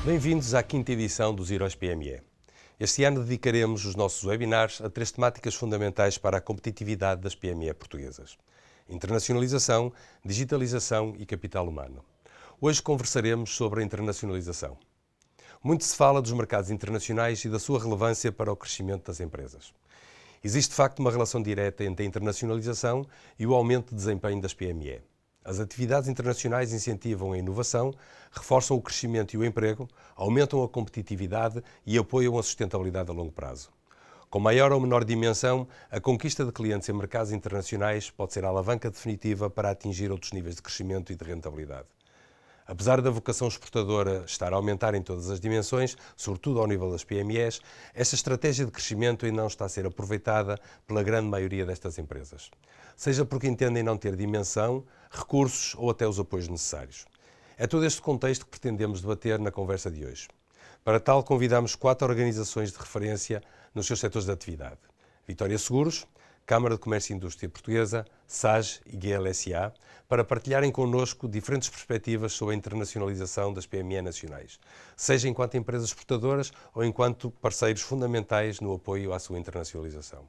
Bem-vindos à quinta edição dos Heróis PME. Este ano dedicaremos os nossos webinars a 3 temáticas fundamentais para a competitividade das PME portuguesas: internacionalização, digitalização e capital humano. Hoje conversaremos sobre a internacionalização. Muito se fala dos mercados internacionais e da sua relevância para o crescimento das empresas. Existe de facto uma relação direta entre a internacionalização e o aumento de desempenho das PME. As atividades internacionais incentivam a inovação, reforçam o crescimento e o emprego, aumentam a competitividade e apoiam a sustentabilidade a longo prazo. Com maior ou menor dimensão, a conquista de clientes em mercados internacionais pode ser a alavanca definitiva para atingir outros níveis de crescimento e de rentabilidade. Apesar da vocação exportadora estar a aumentar em todas as dimensões, sobretudo ao nível das PMEs, esta estratégia de crescimento ainda não está a ser aproveitada pela grande maioria destas empresas. Seja porque entendem não ter dimensão, recursos ou até os apoios necessários. É todo este contexto que pretendemos debater na conversa de hoje. Para tal, convidamos 4 organizações de referência nos seus setores de atividade: Vitória Seguros, Câmara de Comércio e Indústria Portuguesa, SAGE e GLSA, para partilharem connosco diferentes perspectivas sobre a internacionalização das PME nacionais, seja enquanto empresas exportadoras ou enquanto parceiros fundamentais no apoio à sua internacionalização.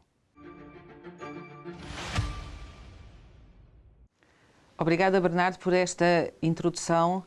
Obrigada, Bernardo, por esta introdução.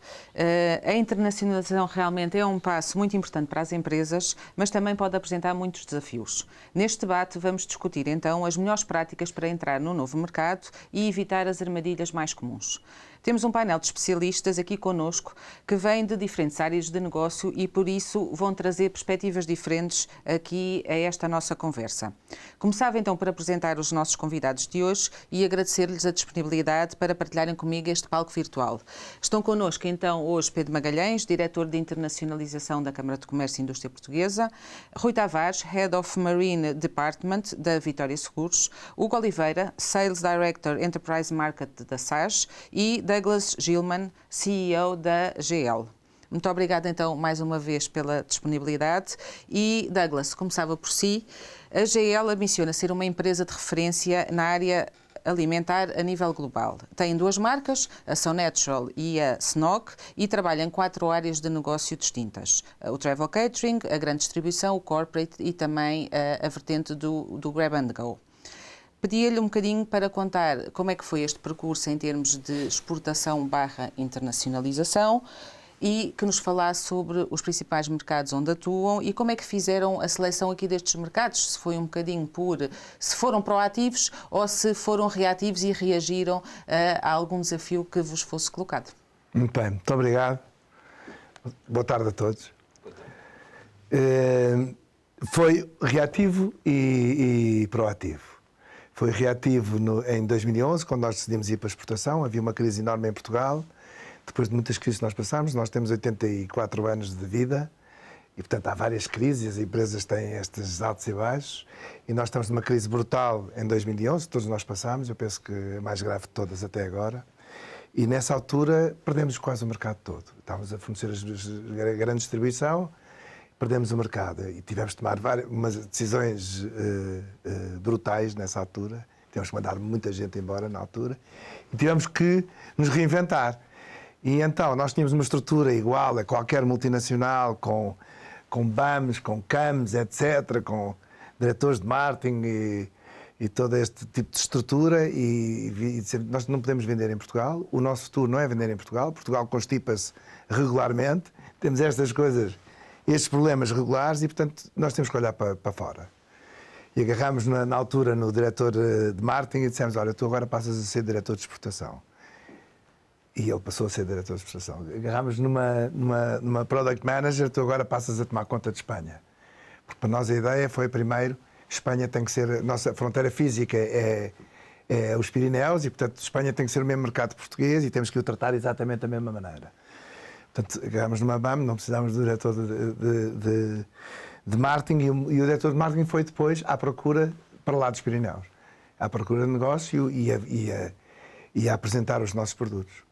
A internacionalização realmente é um passo muito importante para as empresas, mas também pode apresentar muitos desafios. Neste debate vamos discutir então as melhores práticas para entrar no novo mercado e evitar as armadilhas mais comuns. Temos um painel de especialistas aqui connosco que vêm de diferentes áreas de negócio e, por isso, vão trazer perspectivas diferentes aqui a esta nossa conversa. Começava então por apresentar os nossos convidados de hoje e agradecer-lhes a disponibilidade para partilharem comigo este palco virtual. Estão connosco então hoje Pedro Magalhães, diretor de internacionalização da Câmara de Comércio e Indústria Portuguesa, Rui Tavares, Head of Marine Department da Vitória Seguros, Hugo Oliveira, Sales Director Enterprise Market da SAGE e Douglas Gilman, CEO da GL. Muito obrigada então mais uma vez pela disponibilidade. E Douglas, começava por si. A GL ambiciona ser uma empresa de referência na área alimentar a nível global. Tem 2 marcas, a So Natural e a Snog, e trabalha em 4 áreas de negócio distintas: o Travel Catering, a grande distribuição, o Corporate e também a vertente do Grab and Go. Pedia-lhe um bocadinho para contar como é que foi este percurso em termos de exportação/internacionalização e que nos falasse sobre os principais mercados onde atuam e como é que fizeram a seleção aqui destes mercados, se foi um bocadinho se foram proativos ou se foram reativos e reagiram a algum desafio que vos fosse colocado. Muito bem, muito obrigado. Boa tarde a todos. Foi reativo e proativo. Foi reativo em 2011, quando nós decidimos ir para a exportação. Havia uma crise enorme em Portugal. Depois de muitas crises que nós passámos, nós temos 84 anos de vida e, portanto, há várias crises, as empresas têm estes altos e baixos. E nós estamos numa crise brutal em 2011, todos nós passámos, eu penso que a mais grave de todas até agora. E, nessa altura, perdemos quase o mercado todo. Estávamos a fornecer a grande distribuição, perdemos o mercado e tivemos de tomar umas decisões brutais nessa altura. Tivemos que mandar muita gente embora na altura e tivemos que nos reinventar. E então nós tínhamos uma estrutura igual a qualquer multinacional, com BAMs, com CAMs, etc., com diretores de marketing e todo este tipo de estrutura. E nós não podemos vender em Portugal, o nosso futuro não é vender em Portugal. Portugal constipa-se regularmente, temos estas coisas, estes problemas regulares e, portanto, nós temos que olhar para fora. E agarrámos na altura no diretor de marketing e dissemos: olha, tu agora passas a ser diretor de exportação. E ele passou a ser diretor de exportação. Agarrámos numa product manager, tu agora passas a tomar conta de Espanha. Porque para nós a ideia foi, primeiro, Espanha tem que ser, a nossa fronteira física é os Pirineus e, portanto, Espanha tem que ser o mesmo mercado português e temos que o tratar exatamente da mesma maneira. Portanto, agarramos numa BAM, não precisávamos do diretor de marketing e o diretor de marketing foi depois à procura para lá dos Pirineus, à procura de negócio e a apresentar os nossos produtos.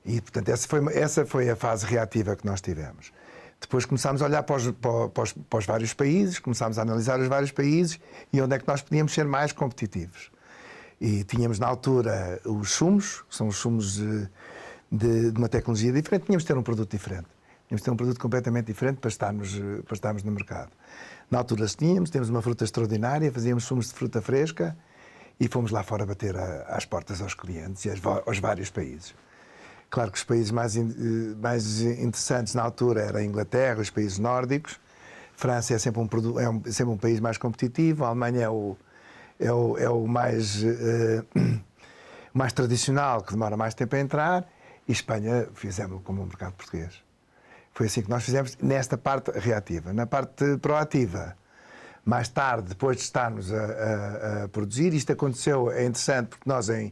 E, portanto, essa foi a fase reativa que nós tivemos. Depois começámos a olhar para os vários países, começámos a analisar os vários países e onde é que nós podíamos ser mais competitivos. E tínhamos na altura os sumos, que são os sumos de uma tecnologia diferente, tínhamos de ter um produto diferente. Tínhamos de ter um produto completamente diferente para estarmos no mercado. Na altura temos uma fruta extraordinária, fazíamos sumos de fruta fresca e fomos lá fora bater às portas aos clientes e aos vários países. Claro que os países mais interessantes na altura eram a Inglaterra, os países nórdicos. França é sempre um país mais competitivo. A Alemanha é o mais tradicional, que demora mais tempo a entrar. E Espanha fizemos como o mercado português. Foi assim que nós fizemos nesta parte reativa. Na parte proativa, mais tarde, depois de estarmos a produzir, isto aconteceu, é interessante, porque nós em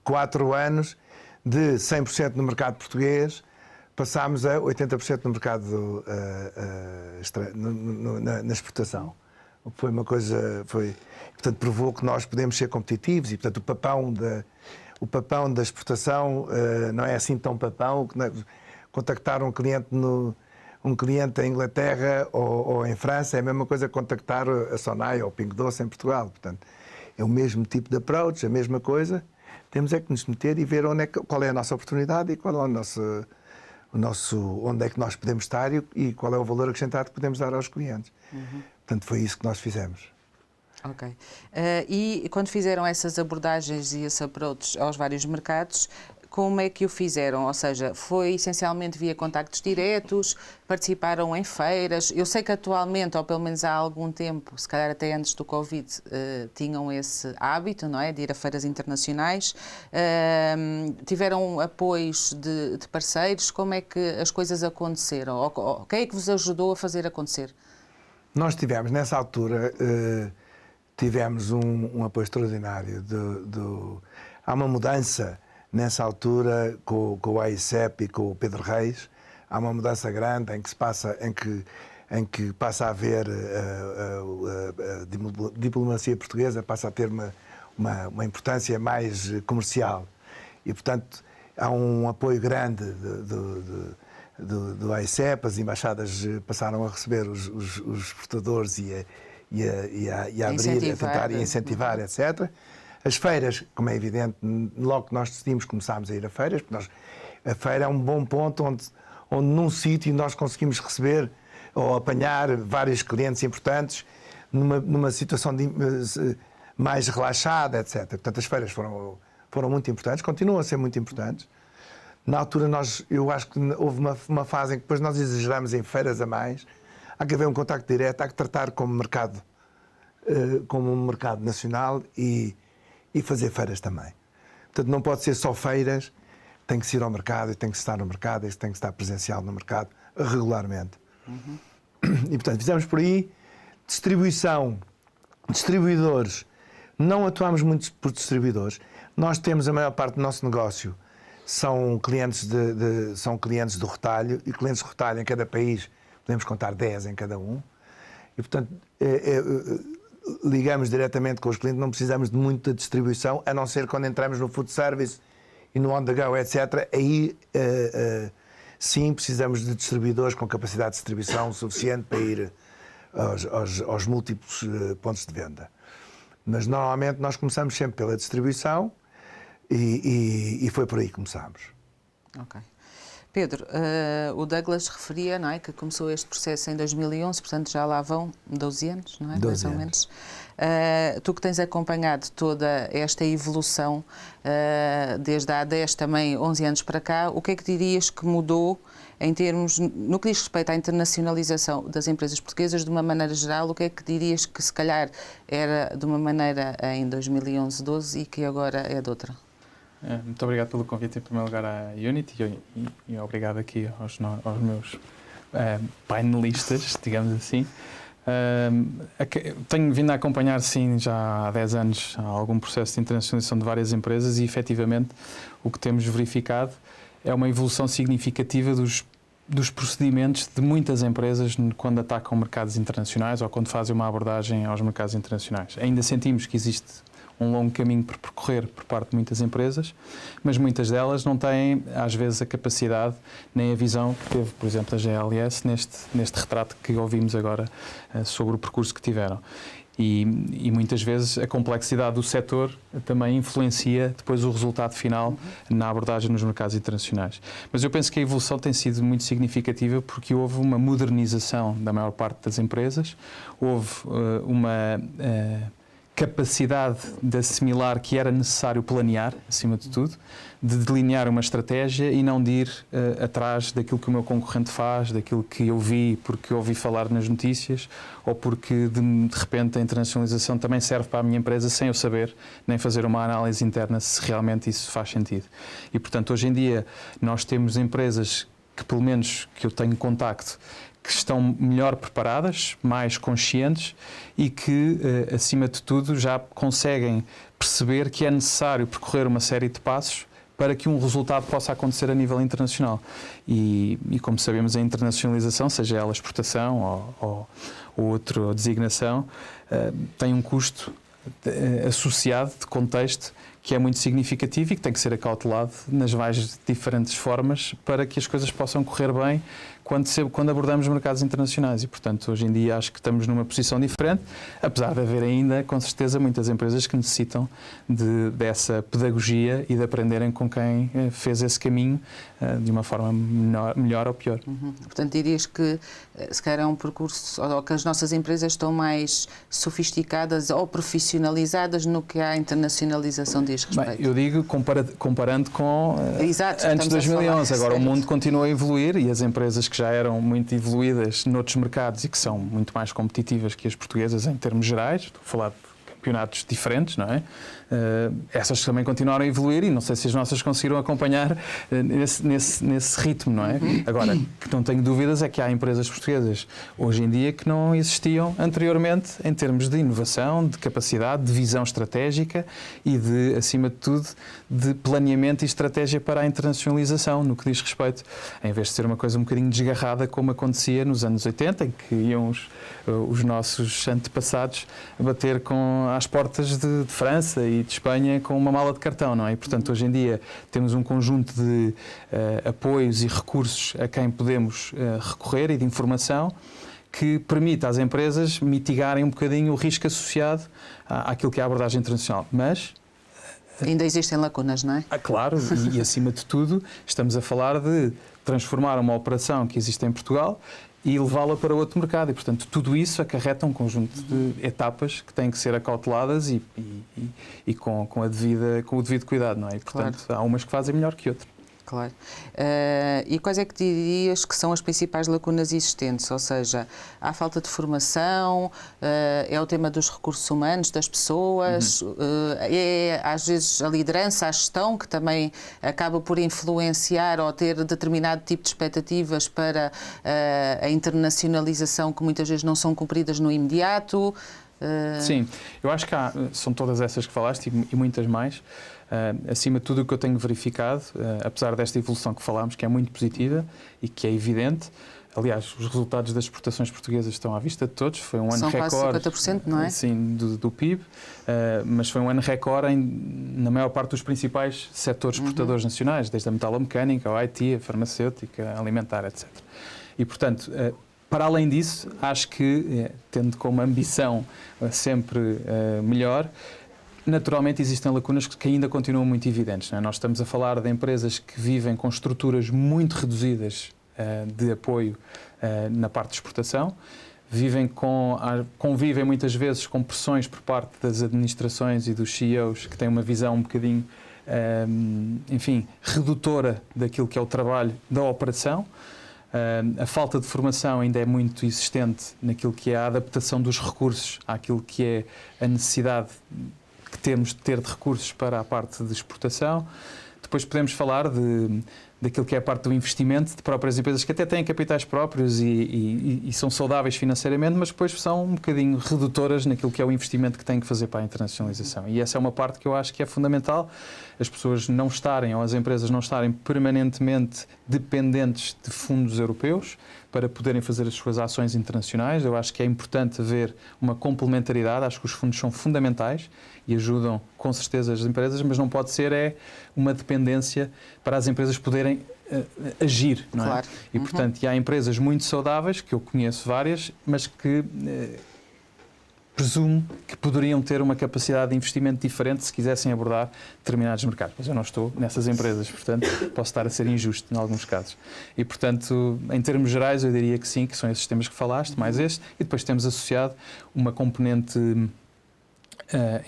4 anos, de 100% no mercado português, passámos a 80% no mercado na exportação. Foi uma coisa, portanto, provou que nós podemos ser competitivos e, portanto, o papão da exportação não é assim tão papão. Contactar um cliente em Inglaterra ou em França é a mesma coisa que contactar a Sonai ou o Pingo Doce em Portugal. Portanto, é o mesmo tipo de approach, a mesma coisa. Temos é que nos meter e ver qual é a nossa oportunidade e qual é onde é que nós podemos estar e qual é o valor acrescentado que podemos dar aos clientes. Portanto, foi isso que nós fizemos. Ok. E quando fizeram essas abordagens e esse approach aos vários mercados, como é que o fizeram? Ou seja, foi essencialmente via contactos diretos, participaram em feiras? Eu sei que atualmente, ou pelo menos há algum tempo, se calhar até antes do Covid, tinham esse hábito, não é? De ir a feiras internacionais. Tiveram apoios de parceiros? Como é que as coisas aconteceram? Ou quem é que vos ajudou a fazer acontecer? Nós tivemos, nessa altura, tivemos um apoio extraordinário. Há uma mudança nessa altura com o AICEP e com o Pedro Reis. Há uma mudança grande em que passa a haver a diplomacia portuguesa, passa a ter uma importância mais comercial. E, portanto, há um apoio grande do AICEP, as embaixadas passaram a receber os exportadores e a abrir, a tentar incentivar, etc. As feiras, como é evidente, logo que nós decidimos, começámos a ir a feiras, porque a feira é um bom ponto onde num sítio nós conseguimos receber ou apanhar vários clientes importantes numa situação mais relaxada, etc. Portanto, as feiras foram muito importantes, continuam a ser muito importantes. Na altura, eu acho que houve uma fase em que depois nós exageramos em feiras a mais. Há que haver um contacto direto, há que tratar como um mercado nacional e fazer feiras também. Portanto, não pode ser só feiras, tem que se ir ao mercado e tem que estar no mercado e tem que estar presencial no mercado regularmente. E, portanto, fizemos por aí distribuição, distribuidores. Não atuamos muito por distribuidores. Nós temos a maior parte do nosso negócio são clientes do retalho e clientes de retalho em cada país, podemos contar 10 em cada um. E, portanto, ligamos diretamente com os clientes, não precisamos de muita distribuição, a não ser quando entramos no food service e no on the go, etc. Aí sim precisamos de distribuidores com capacidade de distribuição suficiente para ir aos múltiplos pontos de venda. Mas normalmente nós começamos sempre pela distribuição e foi por aí que começámos. Ok. Pedro, o Douglas referia, não é, que começou este processo em 2011, portanto já lá vão 12 anos, não é? 12 mais ou menos. Tu que tens acompanhado toda esta evolução, desde há 10, também 11 anos para cá, o que é que dirias que mudou em termos, no que diz respeito à internacionalização das empresas portuguesas, de uma maneira geral, o que é que dirias que se calhar era de uma maneira em 2011, 12 e que agora é de outra? Muito obrigado pelo convite, em primeiro lugar, à Unity e obrigado aqui aos meus painelistas, digamos assim. Tenho vindo a acompanhar, sim, já há 10 anos, algum processo de internacionalização de várias empresas e, efetivamente, o que temos verificado é uma evolução significativa dos procedimentos de muitas empresas quando atacam mercados internacionais ou quando fazem uma abordagem aos mercados internacionais. Ainda sentimos que existe um longo caminho por percorrer por parte de muitas empresas, mas muitas delas não têm, às vezes, a capacidade nem a visão que teve, por exemplo, a GLS neste retrato que ouvimos agora sobre o percurso que tiveram. E muitas vezes a complexidade do setor também influencia depois o resultado final na abordagem nos mercados internacionais. Mas eu penso que a evolução tem sido muito significativa porque houve uma modernização da maior parte das empresas, houve uma capacidade de assimilar que era necessário planear, acima de tudo, de delinear uma estratégia e não de ir atrás daquilo que o meu concorrente faz, daquilo que eu vi porque ouvi falar nas notícias ou porque de repente a internacionalização também serve para a minha empresa sem eu saber, nem fazer uma análise interna se realmente isso faz sentido. E portanto hoje em dia nós temos empresas que pelo menos que eu tenho contacto que estão melhor preparadas, mais conscientes e que, acima de tudo, já conseguem perceber que é necessário percorrer uma série de passos para que um resultado possa acontecer a nível internacional. E como sabemos, a internacionalização, seja ela exportação ou outra designação, tem um custo associado de contexto que é muito significativo e que tem que ser acautelado nas mais diferentes formas para que as coisas possam correr bem quando abordamos mercados internacionais. E, portanto, hoje em dia acho que estamos numa posição diferente, apesar de haver ainda, com certeza, muitas empresas que necessitam dessa pedagogia e de aprenderem com quem fez esse caminho de uma forma melhor ou pior. Portanto, dirias que se calhar é um percurso, ou que as nossas empresas estão mais sofisticadas ou profissionalizadas no que à internacionalização diz respeito? Bem, eu digo comparando com Exato, antes de 2011. Agora o mundo certo. continua a evoluir e as empresas que já eram muito evoluídas noutros mercados e que são muito mais competitivas que as portuguesas em termos gerais, estou a falar de campeonatos diferentes, não é? Essas também continuaram a evoluir e não sei se as nossas conseguiram acompanhar nesse ritmo, não é? Agora, que não tenho dúvidas é que há empresas portuguesas hoje em dia que não existiam anteriormente em termos de inovação, de capacidade, de visão estratégica e de, acima de tudo, de planeamento e estratégia para a internacionalização, no que diz respeito, em vez de ser uma coisa um bocadinho desgarrada como acontecia nos anos 80, em que iam os nossos antepassados bater às portas de França e de Espanha com uma mala de cartão, não é? E, portanto, hoje em dia temos um conjunto de apoios e recursos a quem podemos recorrer e de informação que permite às empresas mitigarem um bocadinho o risco associado àquilo que é a abordagem internacional. Mas ainda existem lacunas, não é? Claro, e acima de tudo estamos a falar de transformar uma operação que existe em Portugal e levá-la para outro mercado. E, portanto, tudo isso acarreta um conjunto de etapas que têm que ser acauteladas e com o devido cuidado, não é? E, portanto, claro. Há umas que fazem melhor que outras. Claro. E quais é que dirias que são as principais lacunas existentes? Ou seja, há falta de formação, é o tema dos recursos humanos, das pessoas, é às vezes a liderança, a gestão, que também acaba por influenciar ou ter determinado tipo de expectativas para a internacionalização que muitas vezes não são cumpridas no imediato. Sim, eu acho que são todas essas que falaste e muitas mais. Acima de tudo, o que eu tenho verificado, apesar desta evolução que falámos, que é muito positiva e que é evidente, aliás, os resultados das exportações portuguesas estão à vista de todos, foi um ano recorde. São quase 50%, não é? Sim, do PIB, mas foi um ano recorde na maior parte dos principais setores exportadores nacionais, desde a metalomecânica, a IT, a farmacêutica, a alimentar, etc. E, portanto, para além disso, acho que, tendo como ambição sempre melhor, naturalmente existem lacunas que ainda continuam muito evidentes, não é? Nós estamos a falar de empresas que vivem com estruturas muito reduzidas de apoio na parte de exportação, convivem muitas vezes com pressões por parte das administrações e dos CEOs que têm uma visão um bocadinho, enfim, redutora daquilo que é o trabalho da operação. A falta de formação ainda é muito existente naquilo que é a adaptação dos recursos àquilo que é a necessidade que temos de ter de recursos para a parte de exportação. Depois podemos falar daquilo que é a parte do investimento de próprias empresas que até têm capitais próprios e são saudáveis financeiramente, mas depois são um bocadinho redutoras naquilo que é o investimento que têm que fazer para a internacionalização. E essa é uma parte que eu acho que é fundamental. As pessoas não estarem, ou as empresas não estarem permanentemente dependentes de fundos europeus para poderem fazer as suas ações internacionais. Eu acho que é importante haver uma complementaridade, acho que os fundos são fundamentais e ajudam com certeza as empresas, mas não pode ser uma dependência para as empresas poderem agir, não é? Claro. E, portanto, há empresas muito saudáveis, que eu conheço várias, mas que presumo que poderiam ter uma capacidade de investimento diferente se quisessem abordar determinados mercados. Mas eu não estou nessas empresas, portanto, posso estar a ser injusto em alguns casos. E, portanto, em termos gerais, eu diria que sim, que são esses temas que falaste, mais este, e depois temos associado uma componente,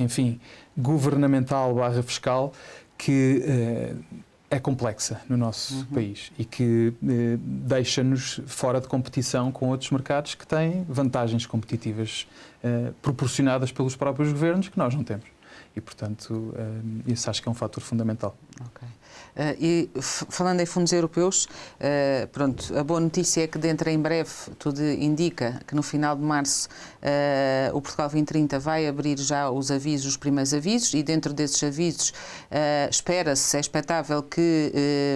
enfim, governamental / fiscal, que é complexa no nosso país e que deixa-nos fora de competição com outros mercados que têm vantagens competitivas proporcionadas pelos próprios governos que nós não temos. E, portanto, isso acho que é um fator fundamental. Ok. E falando em fundos europeus, pronto, a boa notícia é que dentro em breve, tudo indica que no final de março o Portugal 2030 vai abrir já os avisos, os primeiros avisos, e dentro desses avisos espera-se, é expectável que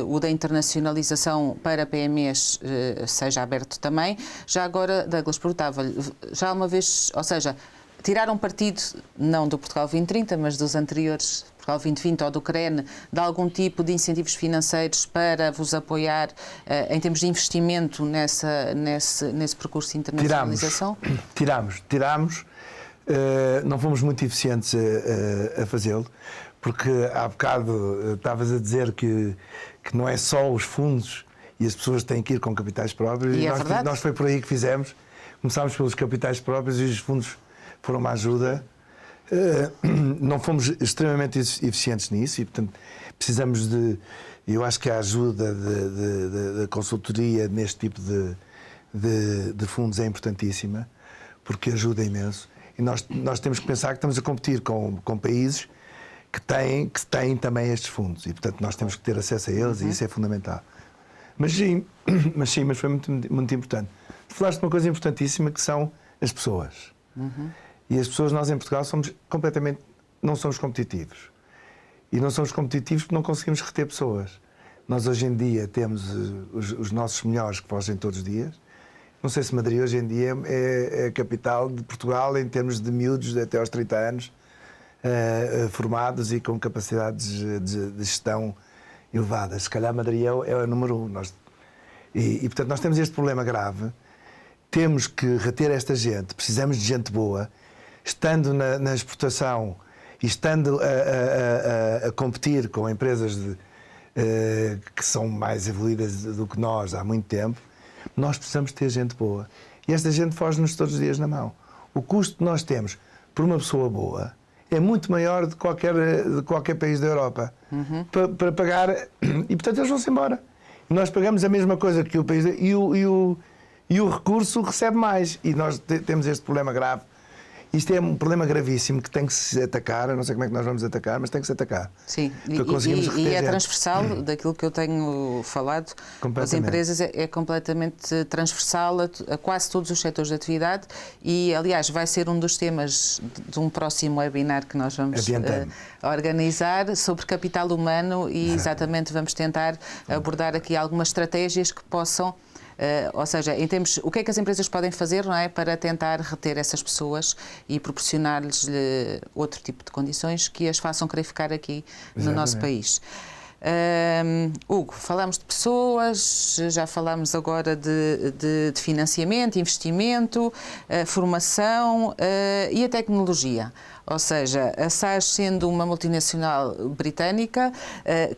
o da internacionalização para PMEs seja aberto também. Já agora, Douglas, perguntava-lhe, já uma vez, ou seja, tiraram partido, não do Portugal 2030, mas dos anteriores, Portugal 2020 ou do CREN, de algum tipo de incentivos financeiros para vos apoiar em termos de investimento nesse percurso de internacionalização? Tirámos. Não fomos muito eficientes a fazê-lo, porque há bocado estavas a dizer que não é só os fundos e as pessoas têm que ir com capitais próprios. E nós foi por aí que fizemos. Começámos pelos capitais próprios e os fundos foram uma ajuda. Não fomos extremamente eficientes nisso e, portanto, precisamos de... Eu acho que a ajuda da consultoria neste tipo de fundos é importantíssima, porque ajuda imenso. E nós temos que pensar que estamos a competir com países que têm também estes fundos e, portanto, nós temos que ter acesso a eles e isso é fundamental. Mas foi muito, muito importante. Tu falaste de uma coisa importantíssima que são as pessoas. E as pessoas, nós em Portugal, não somos competitivos. E não somos competitivos porque não conseguimos reter pessoas. Nós hoje em dia temos os nossos melhores que fogem todos os dias. Não sei se Madrid hoje em dia é a capital de Portugal em termos de miúdos de até aos 30 anos, formados e com capacidades de gestão elevadas. Se calhar Madrid é o número 1. E, portanto, nós temos este problema grave. Temos que reter esta gente. Precisamos de gente boa. Estando na exportação e estando a competir com empresas que são mais evoluídas do que nós há muito tempo, nós precisamos ter gente boa. E esta gente foge-nos todos os dias na mão. O custo que nós temos por uma pessoa boa é muito maior de qualquer país da Europa. Para pagar... E, portanto, eles vão-se embora. E nós pagamos a mesma coisa que o país... E o recurso recebe mais. E nós temos este problema grave. Isto é um problema gravíssimo que tem que se atacar. Eu não sei como é que nós vamos atacar, mas tem que se atacar. Sim, e é transversal daquilo que eu tenho falado. As empresas é completamente transversal a quase todos os setores de atividade e, aliás, vai ser um dos temas de um próximo webinar que nós vamos organizar sobre capital humano e exatamente vamos tentar abordar aqui algumas estratégias que possam... ou seja, em termos, o que é que as empresas podem fazer, não é, para tentar reter essas pessoas e proporcionar-lhes outro tipo de condições que as façam querer ficar aqui no nosso país. Hugo, falámos de pessoas, já falámos agora de financiamento, investimento, formação e a tecnologia. Ou seja, a SAS sendo uma multinacional britânica,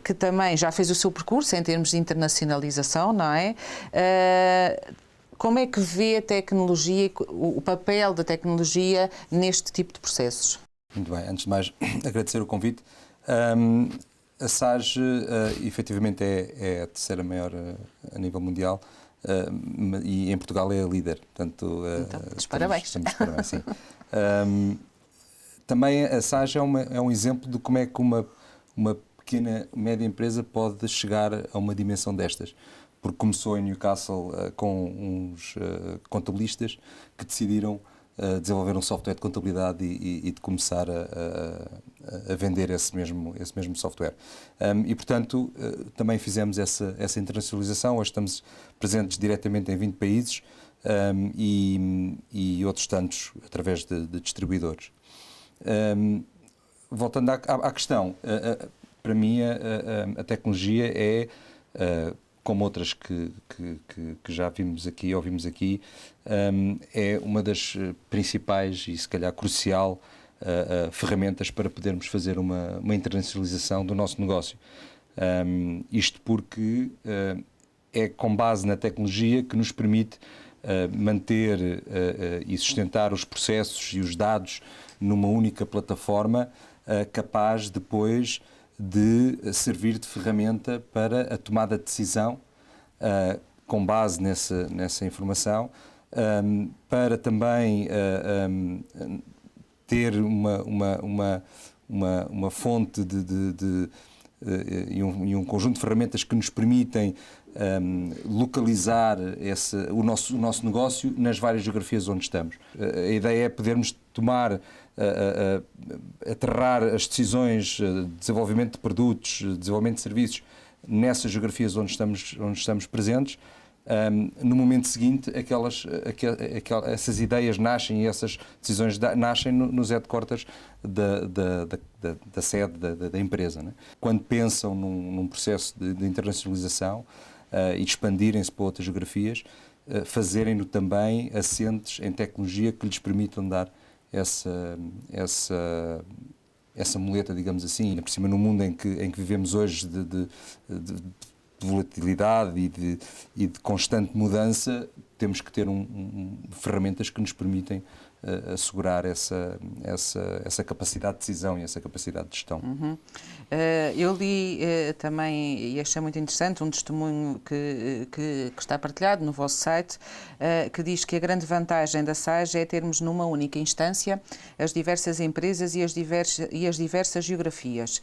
que também já fez o seu percurso em termos de internacionalização, não é? Como é que vê a tecnologia, o papel da tecnologia neste tipo de processos? Muito bem, antes de mais agradecer o convite. A SAS efetivamente é a terceira maior a nível mundial e em Portugal é a líder. Portanto, então, parabéns. Estamos de parabéns, sim. Também a SAS é um exemplo de como é que uma pequena, média empresa pode chegar a uma dimensão destas. Porque começou em Newcastle com uns contabilistas que decidiram desenvolver um software de contabilidade e de começar a vender esse mesmo software. E, portanto, também fizemos essa internacionalização. Hoje estamos presentes diretamente em 20 países e outros tantos através de distribuidores. Voltando à questão, para mim a tecnologia é, como outras que já ouvimos aqui, é uma das principais e se calhar crucial ferramentas para podermos fazer uma internacionalização do nosso negócio. Isto porque é com base na tecnologia que nos permite manter e sustentar os processos e os dados numa única plataforma, capaz depois de servir de ferramenta para a tomada de decisão com base nessa informação, para também ter uma fonte e um conjunto de ferramentas que nos permitem localizar o nosso negócio nas várias geografias onde estamos. A ideia é podermos tomar, aterrar as decisões de desenvolvimento de produtos, de desenvolvimento de serviços nessas geografias onde estamos presentes. No momento seguinte, essas ideias nascem e essas decisões nascem nos headquarters da sede da empresa, né? Quando pensam num processo de internacionalização e expandirem-se para outras geografias, fazerem-no também assentes em tecnologia que lhes permitam dar essa muleta, digamos assim, por cima no mundo em que vivemos hoje de volatilidade e de constante mudança, temos que ter ferramentas que nos permitem assegurar essa capacidade de decisão e essa capacidade de gestão. Eu li também, e achei muito interessante, um testemunho que está partilhado no vosso site, que diz que a grande vantagem da SAGE é termos numa única instância as diversas empresas e as diversas geografias.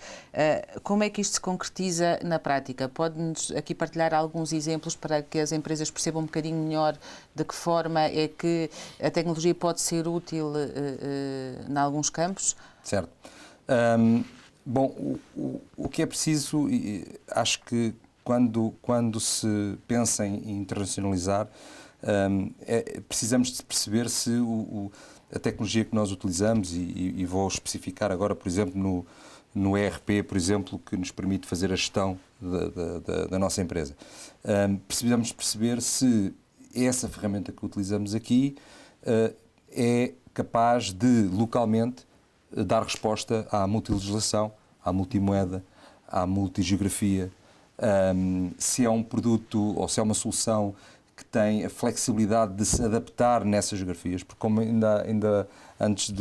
Como é que isto se concretiza na prática? Pode-nos aqui partilhar alguns exemplos para que as empresas percebam um bocadinho melhor de que forma é que a tecnologia pode ser útil em alguns campos? Certo. Bom, o que é preciso, acho que quando se pensa em internacionalizar, precisamos de perceber se a tecnologia que nós utilizamos, e vou especificar agora, por exemplo, no ERP, por exemplo, que nos permite fazer a gestão da nossa empresa. Precisamos perceber se essa ferramenta que utilizamos aqui é capaz de, localmente, dar resposta à multilegislação, à multimoeda, à multigeografia, se é um produto ou se é uma solução que tem a flexibilidade de se adaptar nessas geografias, porque como ainda antes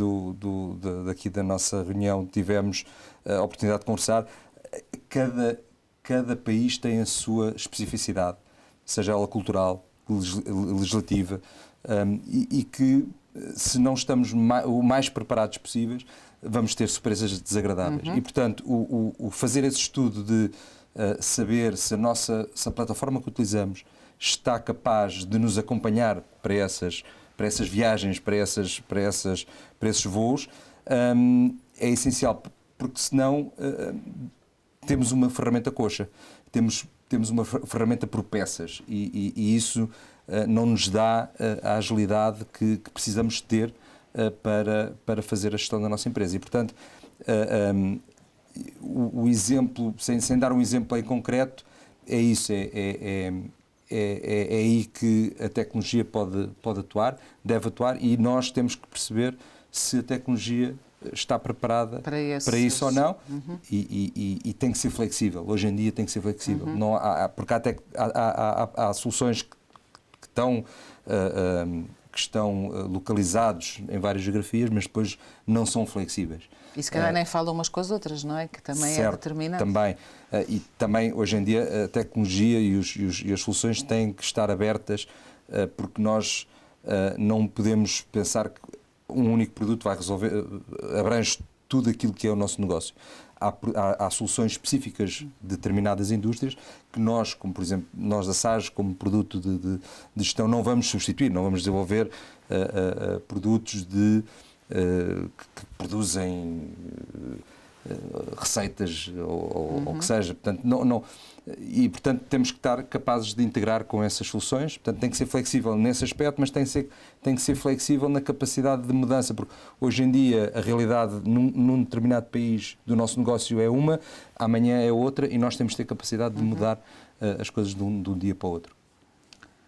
daqui da nossa reunião tivemos a oportunidade de conversar, cada país tem a sua especificidade, seja ela cultural, legislativa, e que, se não estamos o mais preparados possíveis, vamos ter surpresas desagradáveis. E, portanto, o fazer esse estudo de saber se a plataforma que utilizamos está capaz de nos acompanhar para essas viagens, para esses voos, é essencial, porque senão temos uma ferramenta coxa, temos uma ferramenta por peças e isso não nos dá a agilidade que precisamos ter para fazer a gestão da nossa empresa. E, portanto, o exemplo, sem dar um exemplo em concreto, é isso, é aí que a tecnologia pode atuar, deve atuar, e nós temos que perceber se a tecnologia está preparada para isso ou não, e tem que ser flexível. Hoje em dia tem que ser flexível. Não porque há soluções que estão localizados em várias geografias, mas depois não são flexíveis. E se calhar nem falam umas com as outras, não é? Que também certo, é determinante. Também. E também, hoje em dia, a tecnologia e as soluções têm que estar abertas, porque nós não podemos pensar que um único produto vai resolver, abrange tudo aquilo que é o nosso negócio. há soluções específicas de determinadas indústrias que nós, como por exemplo, nós da SAGE, como produto de gestão, não vamos substituir, não vamos desenvolver produtos que produzem receitas ou o que seja. Portanto, portanto, temos que estar capazes de integrar com essas soluções. Portanto, tem que ser flexível nesse aspecto, mas tem que ser flexível na capacidade de mudança, porque hoje em dia a realidade num determinado país do nosso negócio é uma, amanhã é outra, e nós temos que ter capacidade de mudar as coisas de um dia para o outro.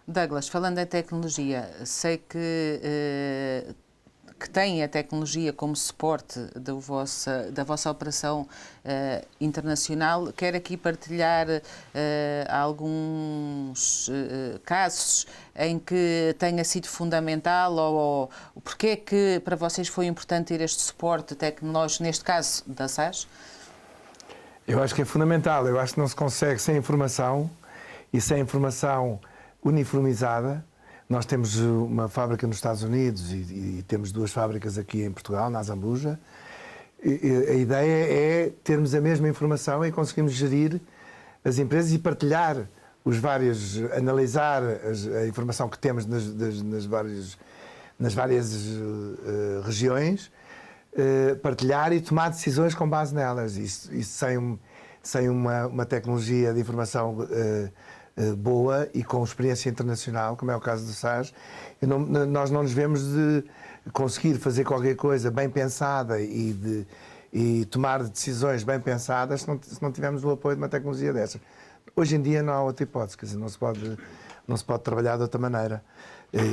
Douglas, falando em tecnologia, sei que tem a tecnologia como suporte da vossa operação internacional. Quero aqui partilhar alguns casos em que tenha sido fundamental ou porque é que para vocês foi importante ter este suporte tecnológico, neste caso da SAGE? Eu acho que é fundamental. Eu acho que não se consegue sem informação e sem informação uniformizada. Nós temos uma fábrica nos Estados Unidos e temos 2 fábricas aqui em Portugal, na Azambuja. A ideia é termos a mesma informação e conseguirmos gerir as empresas e partilhar analisar a informação que temos nas várias regiões, partilhar e tomar decisões com base nelas. Isso sem uma tecnologia de informação boa e com experiência internacional, como é o caso do SAGE, nós não nos vemos de conseguir fazer qualquer coisa bem pensada e tomar decisões bem pensadas se não tivermos o apoio de uma tecnologia dessas. Hoje em dia não há outra hipótese, quer dizer, não se pode trabalhar de outra maneira.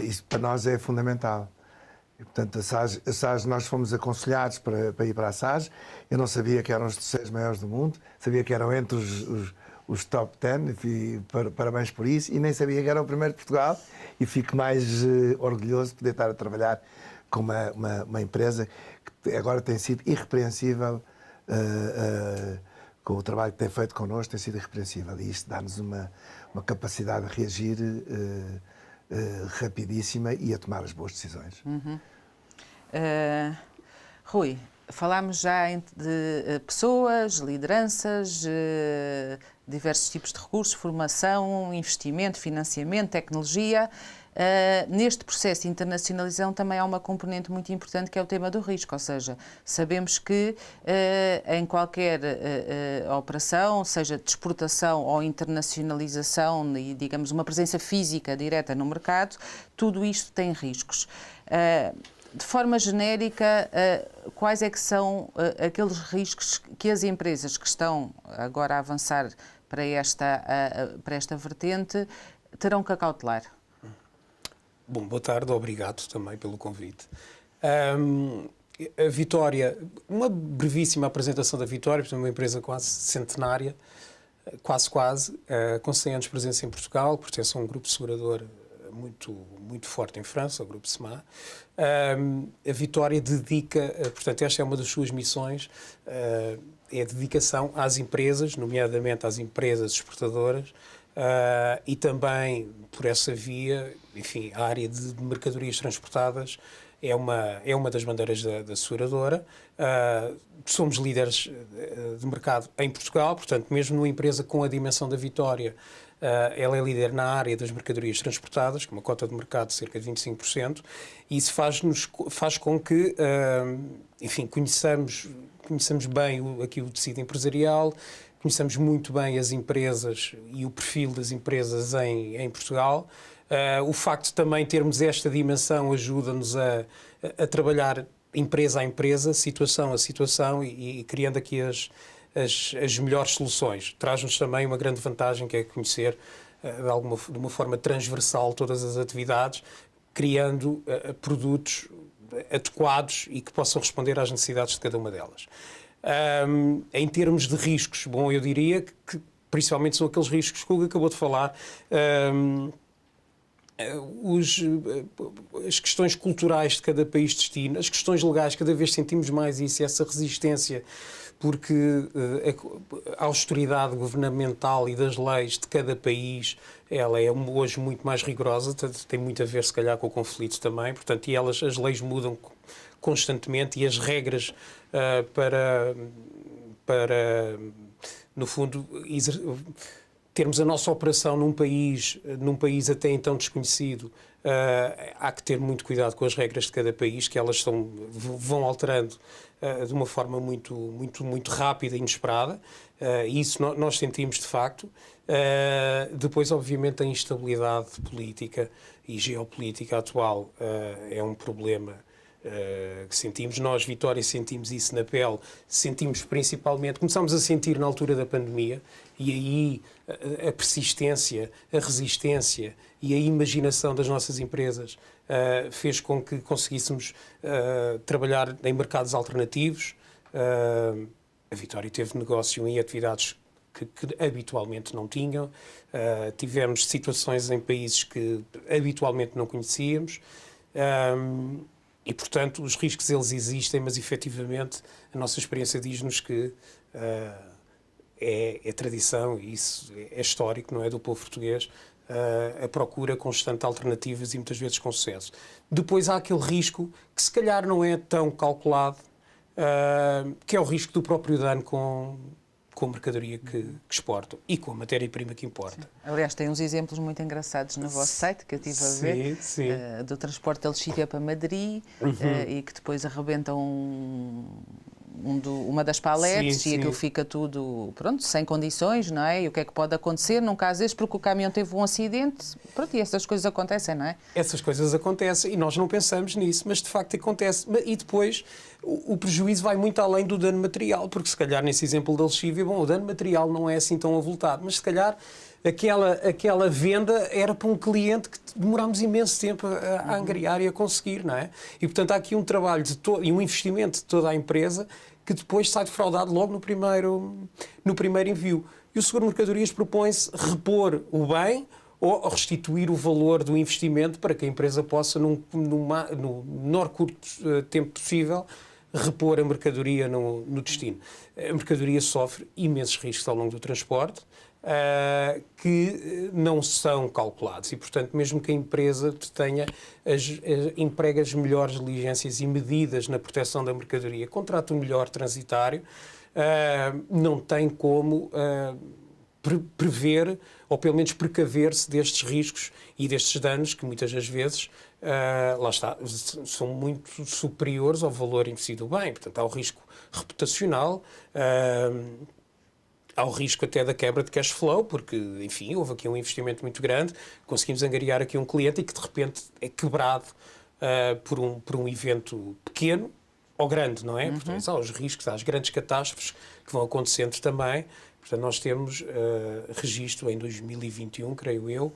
Isso para nós é fundamental. E, portanto, a SAGE, nós fomos aconselhados para ir para a SAGE. Eu não sabia que eram os 6 maiores do mundo, sabia que eram entre os top 10, e parabéns por isso, e nem sabia que era o primeiro de Portugal, e fico mais orgulhoso de poder estar a trabalhar com uma empresa que agora tem sido irrepreensível, com o trabalho que tem feito connosco, tem sido irrepreensível, e isto dá-nos uma capacidade de reagir rapidíssima e a tomar as boas decisões. Rui, falámos já de pessoas, lideranças, diversos tipos de recursos, formação, investimento, financiamento, tecnologia. Neste processo de internacionalização também há uma componente muito importante que é o tema do risco, ou seja, sabemos que em qualquer operação, seja de exportação ou internacionalização e, digamos, uma presença física direta no mercado, tudo isto tem riscos. De forma genérica, quais é que são aqueles riscos que as empresas que estão agora a avançar para esta vertente terão que acautelar? Bom, boa tarde, obrigado também pelo convite. A Vitória, uma brevíssima apresentação da Vitória, portanto, uma empresa quase centenária, quase, com 100 anos de presença em Portugal, pertence a um grupo segurador muito forte em França, o Grupo SMA. A Vitória dedica, portanto, esta é uma das suas missões, é a dedicação às empresas, nomeadamente às empresas exportadoras, e também, por essa via, enfim, a área de mercadorias transportadas é uma das bandeiras da seguradora. Somos líderes de mercado em Portugal, portanto, mesmo numa empresa com a dimensão da Vitória, ela é líder na área das mercadorias transportadas, com uma cota de mercado de cerca de 25%, e isso faz com que, enfim, conheçamos bem aqui o tecido empresarial, conheçamos muito bem as empresas e o perfil das empresas em Portugal. O facto de também termos esta dimensão ajuda-nos a trabalhar empresa a empresa, situação a situação e criando aqui as melhores soluções. Traz-nos também uma grande vantagem, que é conhecer de uma forma transversal todas as atividades, criando produtos adequados e que possam responder às necessidades de cada uma delas. Em termos de riscos, bom, eu diria que principalmente são aqueles riscos que o Hugo acabou de falar, as questões culturais de cada país de destino, as questões legais, cada vez sentimos mais isso, essa resistência, porque a austeridade governamental e das leis de cada país, ela é hoje muito mais rigorosa, tem muito a ver, se calhar, com o conflito também, portanto, e as leis mudam constantemente e as regras para, no fundo, termos a nossa operação num país até então desconhecido. Há que ter muito cuidado com as regras de cada país, que elas vão alterando de uma forma muito rápida e inesperada. Isso nós sentimos de facto. Depois, obviamente, a instabilidade política e geopolítica atual é um problema que sentimos. Nós, Vitória, sentimos isso na pele, sentimos principalmente, começámos a sentir na altura da pandemia, e aí a persistência, a resistência e a imaginação das nossas empresas fez com que conseguíssemos trabalhar em mercados alternativos. A Vitória teve negócio em atividades que habitualmente não tinham. Tivemos situações em países que habitualmente não conhecíamos. E, portanto, os riscos eles existem, mas efetivamente a nossa experiência diz-nos que é tradição, e isso é histórico, não é, do povo português, a procura constante de alternativas e muitas vezes com sucesso. Depois há aquele risco que se calhar não é tão calculado, que é o risco do próprio dano com a mercadoria que exportam e com a matéria-prima que importa. Sim. Aliás, tem uns exemplos muito engraçados no vosso site, que eu estive a ver, do transporte de Alexíria para Madrid, e que depois arrebentam uma das paletes e aquilo fica tudo, pronto, sem condições, não é? E o que é que pode acontecer num caso deste? Porque o caminhão teve um acidente, pronto, e essas coisas acontecem, não é? Essas coisas acontecem e nós não pensamos nisso, mas de facto acontece. E depois o prejuízo vai muito além do dano material, porque se calhar nesse exemplo da lexívia, bom, o dano material não é assim tão avultado, mas se calhar aquela venda era para um cliente que demorámos imenso tempo a angariar e a conseguir, não é? E portanto há aqui um trabalho e um investimento de toda a empresa que depois sai defraudado logo no primeiro envio. E o seguro de mercadorias propõe-se repor o bem ou restituir o valor do investimento para que a empresa possa, no menor curto tempo possível, repor a mercadoria no destino. A mercadoria sofre imensos riscos ao longo do transporte, que não são calculados e, portanto, mesmo que a empresa emprega as melhores diligências e medidas na proteção da mercadoria, contrata o melhor transitário, não tem como prever ou pelo menos precaver-se destes riscos e destes danos que muitas das vezes lá está, são muito superiores ao valor investido bem. Portanto, há o risco reputacional, há o risco até da quebra de cash flow, porque, enfim, houve aqui um investimento muito grande, conseguimos angariar aqui um cliente e que, de repente, é quebrado por um evento pequeno ou grande, não é? Portanto, há os riscos, há as grandes catástrofes que vão acontecendo também. Portanto, nós temos registro em 2021, creio eu,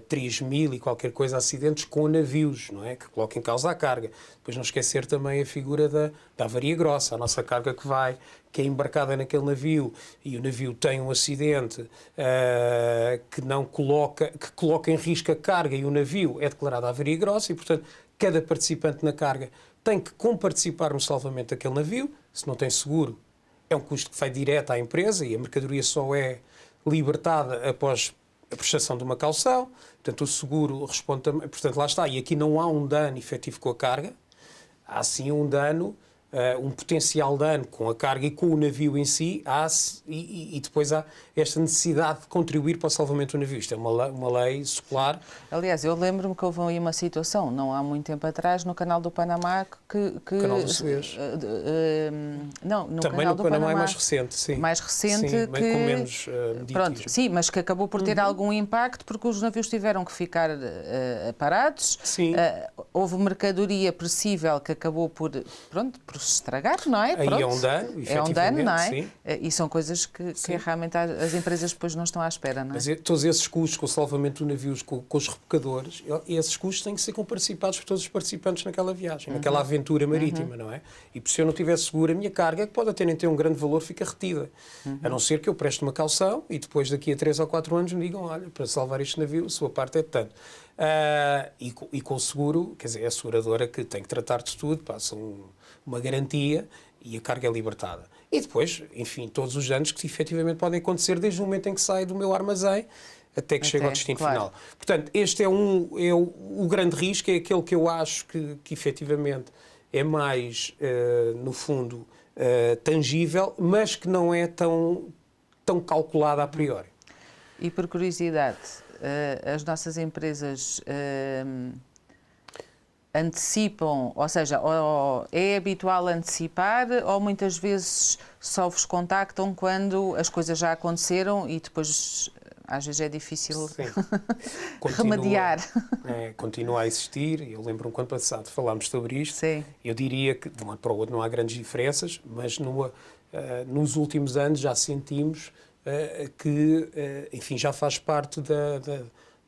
3.000 e qualquer coisa acidentes com navios, não é? Que colocam em causa a carga. Depois não esquecer também a figura da avaria grossa, a nossa carga que é embarcada naquele navio e o navio tem um acidente que coloca em risco a carga e o navio é declarado avaria grossa e, portanto, cada participante na carga tem que comparticipar no salvamento daquele navio. Se não tem seguro, é um custo que vai direto à empresa e a mercadoria só é libertada após a prestação de uma caução. Portanto, o seguro responde também. Portanto, lá está. E aqui não há um dano efetivo com a carga. Há sim um dano, um potencial dano com a carga e com o navio em si. E depois há esta necessidade de contribuir para o salvamento do navio. Isto é uma lei secular. Aliás, eu lembro-me que houve aí uma situação, não há muito tempo atrás, no canal do Panamá, Canal do Suez. Não, no também canal no do Panamá é mais recente, sim. Mais recente, sim, que... com menos Pronto, sim, mas que acabou por ter algum impacto porque os navios tiveram que ficar parados. Sim. Houve mercadoria perecível que acabou por se estragar, não é? Aí Pronto. é um dano, é um dano, não é? Sim. E são coisas que realmente as empresas depois não estão à espera, não é? Mas todos esses custos com o salvamento de navios, com os rebocadores, esses custos têm que ser comparticipados por todos os participantes naquela viagem, naquela aventura marítima, não é? E se eu não tiver seguro, a minha carga, que pode até nem ter um grande valor, fica retida. A não ser que eu preste uma caução e depois daqui a 3 ou 4 anos me digam, olha, para salvar este navio, a sua parte é de tanto. E com o seguro, quer dizer, é a seguradora que tem que tratar de tudo, passa uma garantia e a carga é libertada. E depois, enfim, todos os danos que efetivamente podem acontecer desde o momento em que sai do meu armazém até que chega ao destino final. Portanto, este é o grande risco, é aquele que eu acho que efetivamente é mais, no fundo, tangível, mas que não é tão calculada a priori. E por curiosidade, as nossas empresas antecipam, ou seja, ou é habitual antecipar ou muitas vezes só vos contactam quando as coisas já aconteceram e depois às vezes é difícil remediar? Continua a existir. Eu lembro-me quando passado falámos sobre isto. Sim. Eu diria que de um ano para o outro não há grandes diferenças, mas nos últimos anos já sentimos que, enfim, já faz parte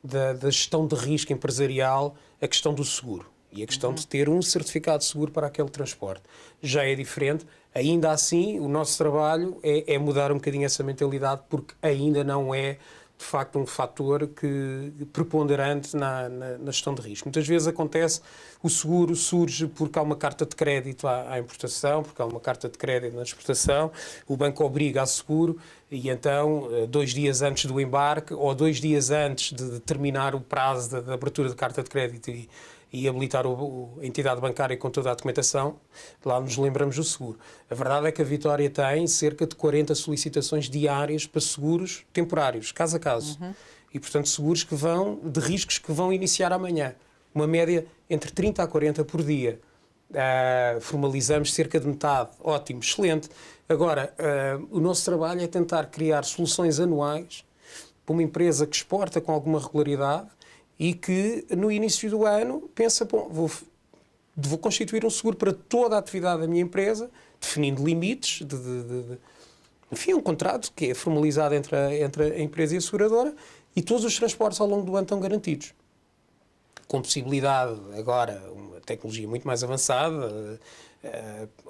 da gestão de risco empresarial a questão do seguro e a questão de ter um certificado de seguro para aquele transporte. Já é diferente. Ainda assim, o nosso trabalho é mudar um bocadinho essa mentalidade, porque ainda não é, de facto, um fator preponderante na gestão de risco. Muitas vezes acontece, o seguro surge porque há uma carta de crédito à importação, porque há uma carta de crédito na exportação, o banco obriga a seguro e então, 2 dias antes do embarque ou 2 dias antes de terminar o prazo da abertura de carta de crédito e habilitar a entidade bancária com toda a documentação, lá nos lembramos do seguro. A verdade é que a Vitória tem cerca de 40 solicitações diárias para seguros temporários, caso a caso. E, portanto, seguros de riscos que vão iniciar amanhã. Uma média entre 30 a 40 por dia. Formalizamos cerca de metade. Ótimo, excelente. Agora, o nosso trabalho é tentar criar soluções anuais para uma empresa que exporta com alguma regularidade e que, no início do ano, pensa, bom, vou constituir um seguro para toda a atividade da minha empresa, definindo limites, enfim, um contrato que é formalizado entre a empresa e a seguradora, e todos os transportes ao longo do ano estão garantidos. Com possibilidade, agora, uma tecnologia muito mais avançada,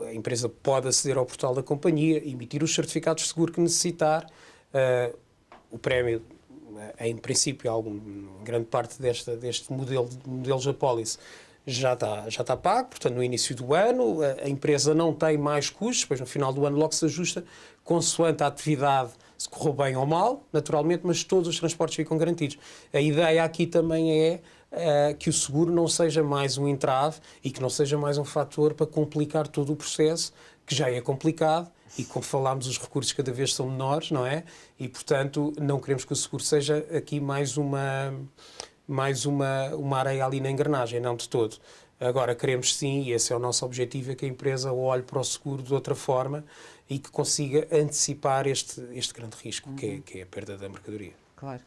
a empresa pode aceder ao portal da companhia, emitir os certificados de seguro que necessitar, o prémio, em princípio, em grande parte deste modelos de apólice já está pago, portanto, no início do ano, a empresa não tem mais custos, depois no final do ano logo se ajusta, consoante a atividade, se correu bem ou mal, naturalmente, mas todos os transportes ficam garantidos. A ideia aqui também é que o seguro não seja mais um entrave e que não seja mais um fator para complicar todo o processo, que já é complicado, e como falámos, os recursos cada vez são menores, não é? E, portanto, não queremos que o seguro seja aqui mais uma areia ali na engrenagem, não de todo. Agora, queremos sim, e esse é o nosso objetivo, é que a empresa olhe para o seguro de outra forma e que consiga antecipar este grande risco, que é a perda da mercadoria. Claro.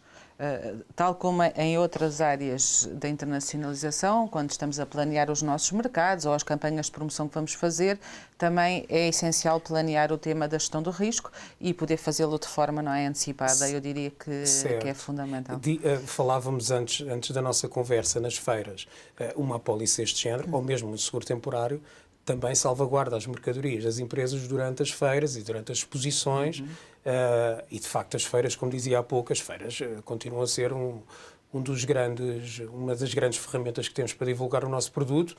Tal como em outras áreas da internacionalização, quando estamos a planear os nossos mercados ou as campanhas de promoção que vamos fazer, também é essencial planear o tema da gestão do risco e poder fazê-lo de forma não é antecipada. Eu diria que é fundamental. Falávamos antes da nossa conversa nas feiras, uma apólice deste género, ou mesmo um seguro temporário, também salvaguarda as mercadorias das empresas durante as feiras e durante as exposições. E, de facto, as feiras, como dizia há pouco, as feiras continuam a ser uma das grandes ferramentas que temos para divulgar o nosso produto.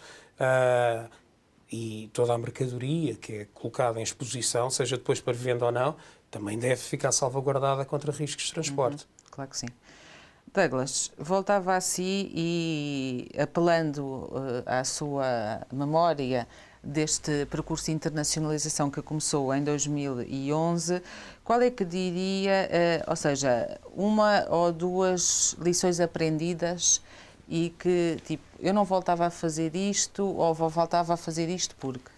E toda a mercadoria que é colocada em exposição, seja depois para venda ou não, também deve ficar salvaguardada contra riscos de transporte. Claro que sim. Douglas, voltava a si e, apelando à sua memória deste percurso de internacionalização que começou em 2011, qual é que diria, ou seja, uma ou duas lições aprendidas e que, tipo, eu não voltava a fazer isto ou voltava a fazer isto porque...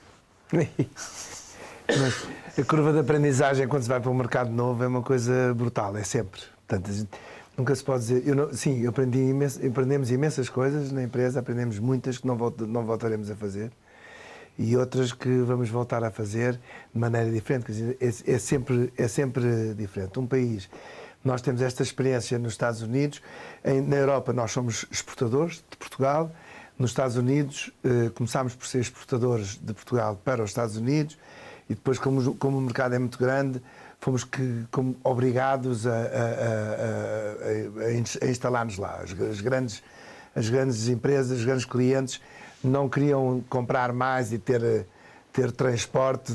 Mas a curva de aprendizagem quando se vai para um mercado novo é uma coisa brutal, é sempre. Portanto, nunca se pode dizer... aprendemos imensas coisas na empresa, aprendemos muitas que não voltaremos a fazer e outras que vamos voltar a fazer de maneira diferente. Quer dizer, é sempre diferente. Um país... Nós temos esta experiência nos Estados Unidos. Na Europa nós somos exportadores de Portugal. Nos Estados Unidos começámos por ser exportadores de Portugal para os Estados Unidos e depois, como o mercado é muito grande, fomos obrigados a instalar-nos lá. As grandes empresas, os grandes clientes não queriam comprar mais e ter transporte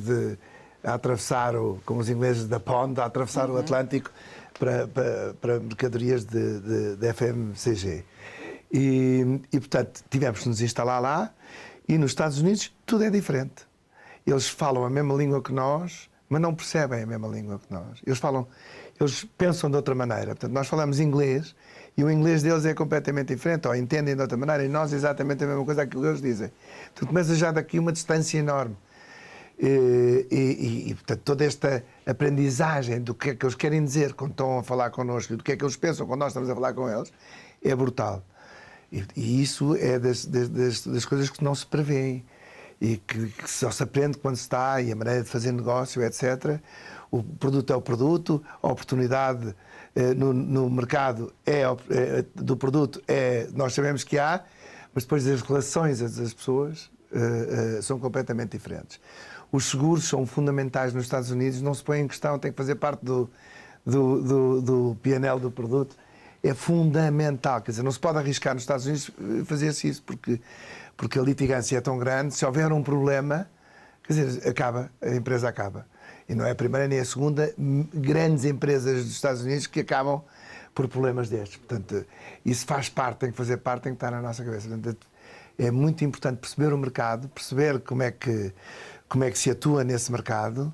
a atravessar, como os ingleses, da pond, a atravessar o Atlântico para mercadorias de FMCG. E, portanto, tivemos que nos instalar lá e nos Estados Unidos tudo é diferente. eles falam a mesma língua que nós, mas não percebem a mesma língua que nós. Eles pensam de outra maneira. Portanto, nós falamos inglês e o inglês deles é completamente diferente, ou entendem de outra maneira, e nós exatamente a mesma coisa aquilo que eles dizem. Portanto, começa já daqui uma distância enorme. Portanto, toda esta aprendizagem do que é que eles querem dizer quando estão a falar connosco, do que é que eles pensam quando nós estamos a falar com eles, é brutal. E isso é das coisas que não se prevêem e que só se aprende quando se está, e a maneira de fazer negócio, etc. O produto é o produto, a oportunidade no mercado do produto nós sabemos que há, mas depois as relações das pessoas são completamente diferentes. Os seguros são fundamentais nos Estados Unidos, não se põe em questão, tem que fazer parte do P&L do produto. É fundamental, quer dizer, não se pode arriscar nos Estados Unidos fazer-se isso, porque a litigância é tão grande, se houver um problema, quer dizer, a empresa acaba. E não é a primeira nem a segunda grandes empresas dos Estados Unidos que acabam por problemas destes. Portanto, isso faz parte, tem que fazer parte, tem que estar na nossa cabeça. Portanto, é muito importante perceber o mercado, perceber como é que se atua nesse mercado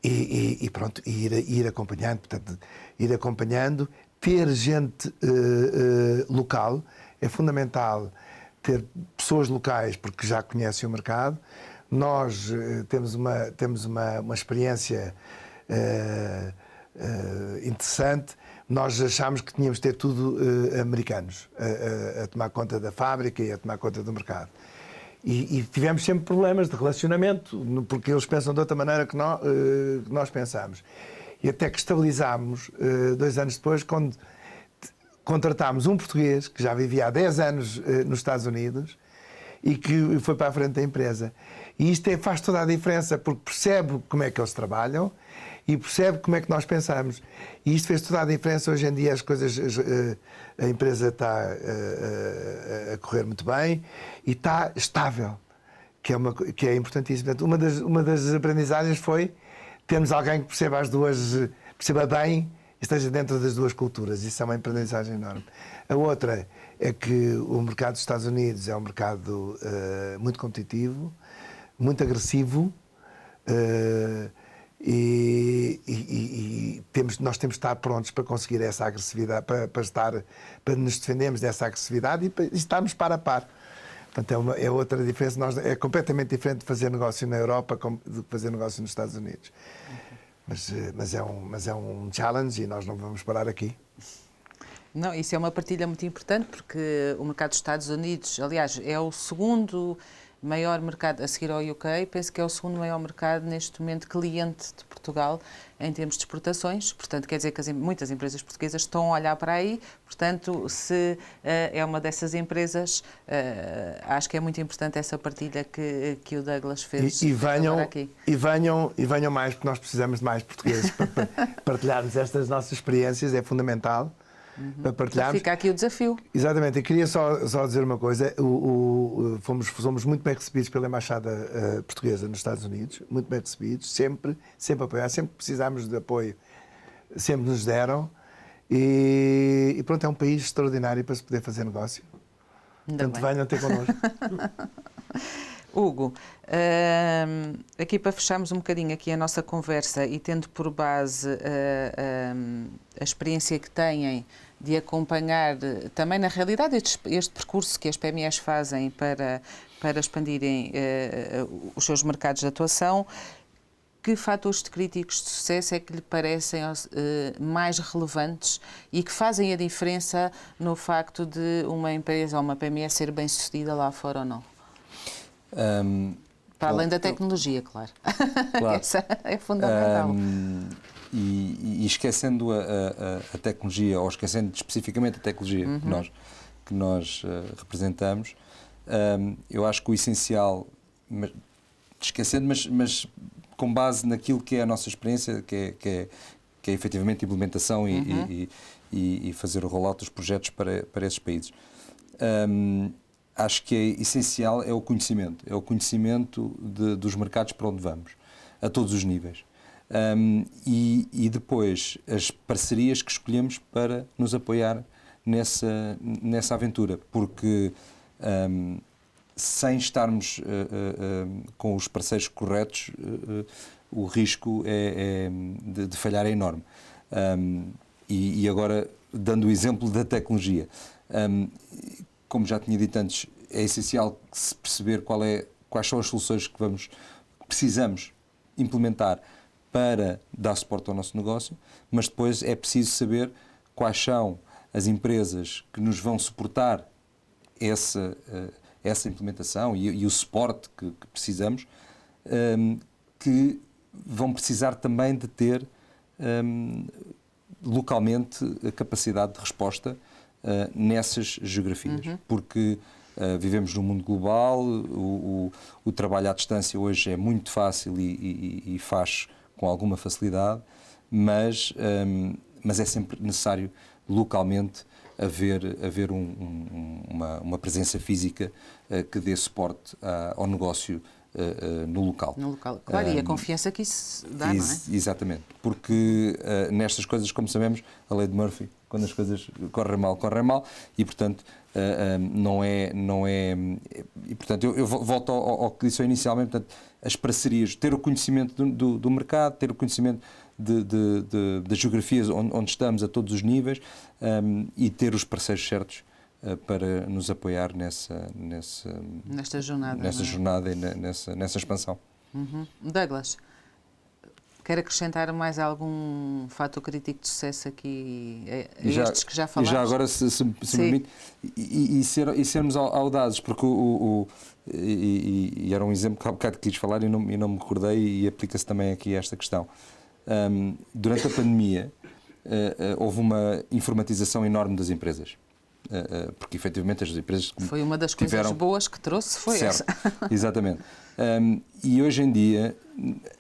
e pronto, ir acompanhando. Portanto, ir acompanhando, ter gente local, é fundamental ter pessoas locais porque já conhecem o mercado. Nós temos uma experiência interessante. Nós achámos que tínhamos de ter tudo americanos a tomar conta da fábrica e a tomar conta do mercado. E tivemos sempre problemas de relacionamento, porque eles pensam de outra maneira que nós pensamos. E até que estabilizámos, 2 anos depois, quando contratámos um português que já vivia há 10 anos nos Estados Unidos e que foi para a frente da empresa. E isto faz toda a diferença, porque percebe como é que eles trabalham e percebe como é que nós pensamos. E isto fez toda a diferença. Hoje em dia a empresa está a correr muito bem e está estável, que é importantíssimo. Portanto, uma das aprendizagens foi termos alguém que perceba bem e esteja dentro das duas culturas. Isso é uma aprendizagem enorme. A outra é que o mercado dos Estados Unidos é um mercado muito competitivo, muito agressivo, nós temos de estar prontos para conseguir essa agressividade, para nos defendermos dessa agressividade e estarmos par a par. Portanto, é outra diferença. É completamente diferente de fazer negócio na Europa do que fazer negócio nos Estados Unidos. Mas é um challenge e nós não vamos parar aqui. Não, isso é uma partilha muito importante, porque o mercado dos Estados Unidos, aliás, é o segundo maior mercado a seguir ao UK, penso que é o segundo maior mercado neste momento cliente de Portugal em termos de exportações, portanto quer dizer que muitas empresas portuguesas estão a olhar para aí, portanto se é uma dessas empresas, acho que é muito importante essa partilha que o Douglas fez aqui. E venham mais, porque nós precisamos de mais portugueses para partilharmos estas nossas experiências, é fundamental. Para partilharmos. Fica aqui o desafio. Exatamente, eu queria só dizer uma coisa. Fomos muito bem recebidos pela Embaixada Portuguesa nos Estados Unidos, muito bem recebidos, sempre apoiados, sempre que precisámos de apoio, sempre nos deram. E pronto, é um país extraordinário para se poder fazer negócio. Portanto, venham ter connosco. Hugo, aqui para fecharmos um bocadinho aqui a nossa conversa e tendo por base a experiência que têm de acompanhar também na realidade este percurso que as PMEs fazem para expandirem os seus mercados de atuação, que fatores críticos de sucesso é que lhe parecem mais relevantes e que fazem a diferença no facto de uma empresa ou uma PME ser bem sucedida lá fora ou não? Para além da tecnologia, claro. Essa é fundamental. E esquecendo a tecnologia, ou esquecendo especificamente a tecnologia que nós representamos, eu acho que o essencial, esquecendo, mas com base naquilo que é a nossa experiência, que é efetivamente a implementação e fazer o rollout dos projetos para esses países. Acho que é essencial é o conhecimento dos mercados para onde vamos, a todos os níveis. E depois as parcerias que escolhemos para nos apoiar nessa aventura, porque sem estarmos com os parceiros corretos, o risco de falhar é enorme. E agora, dando o exemplo da tecnologia, como já tinha dito antes, é essencial se perceber quais são as soluções que precisamos implementar para dar suporte ao nosso negócio, mas depois é preciso saber quais são as empresas que nos vão suportar essa implementação e o suporte que precisamos, que vão precisar também de ter localmente a capacidade de resposta nessas geografias, porque vivemos num mundo global, o trabalho à distância hoje é muito fácil e faz com alguma facilidade, mas é sempre necessário localmente haver uma presença física que dê suporte ao negócio no local. No local, claro, e a confiança que isso dá, não é? Exatamente, porque nestas coisas, como sabemos, a lei de Murphy, quando as coisas correm mal, e portanto e portanto eu volto ao que disse inicialmente, portanto, as parcerias, ter o conhecimento do mercado, ter o conhecimento das geografias onde estamos a todos os níveis, e ter os parceiros certos para nos apoiar nesta jornada e nessa expansão. Douglas, quer acrescentar mais algum fator crítico de sucesso aqui a estes que já falámos? E já agora, se me permite, e sermos audazes, porque e era um exemplo que há bocado quis falar e não me recordei, e aplica-se também aqui a esta questão. Durante a pandemia, houve uma informatização enorme das empresas. Porque efetivamente as empresas foi uma das coisas boas que trouxe, foi certo, essa. Exatamente. E hoje em dia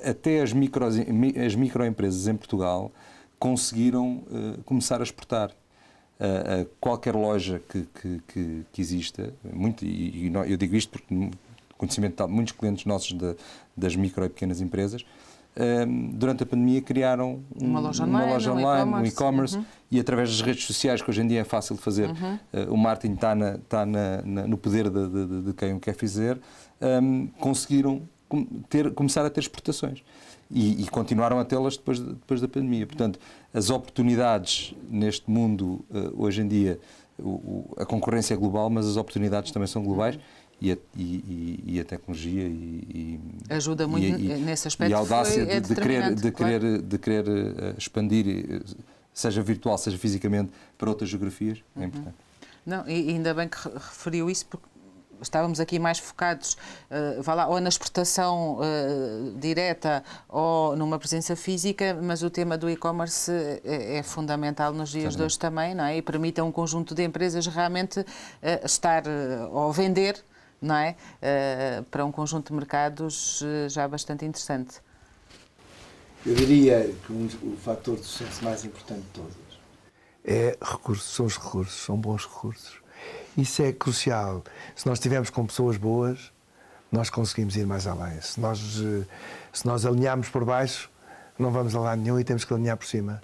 até as microempresas em Portugal conseguiram começar a exportar. Qualquer loja que exista, eu digo isto porque conhecimento de muitos clientes nossos das micro e pequenas empresas, durante a pandemia criaram uma loja online, um e-commerce, e através das redes sociais, que hoje em dia é fácil de fazer, o marketing está no poder de quem o quer fazer, conseguiram começar a ter exportações e continuaram a tê-las depois da pandemia. Portanto, as oportunidades neste mundo, hoje em dia, a concorrência é global, mas as oportunidades também são globais. E a tecnologia ajuda muito nesse aspecto. E a audácia de querer expandir, seja virtual, seja fisicamente, para outras geografias, é importante. Não, e ainda bem que referiu isso, porque estávamos aqui mais focados ou na exportação direta ou numa presença física, mas o tema do e-commerce é fundamental nos dias de hoje também, não é? E permite a um conjunto de empresas realmente estar ou vender, não é? Para um conjunto de mercados já bastante interessante. Eu diria que o fator de sucesso mais importante de todos são os recursos, são bons recursos. Isso é crucial. Se nós estivermos com pessoas boas, nós conseguimos ir mais além. Se nós alinharmos por baixo, não vamos a lado nenhum e temos que alinhar por cima.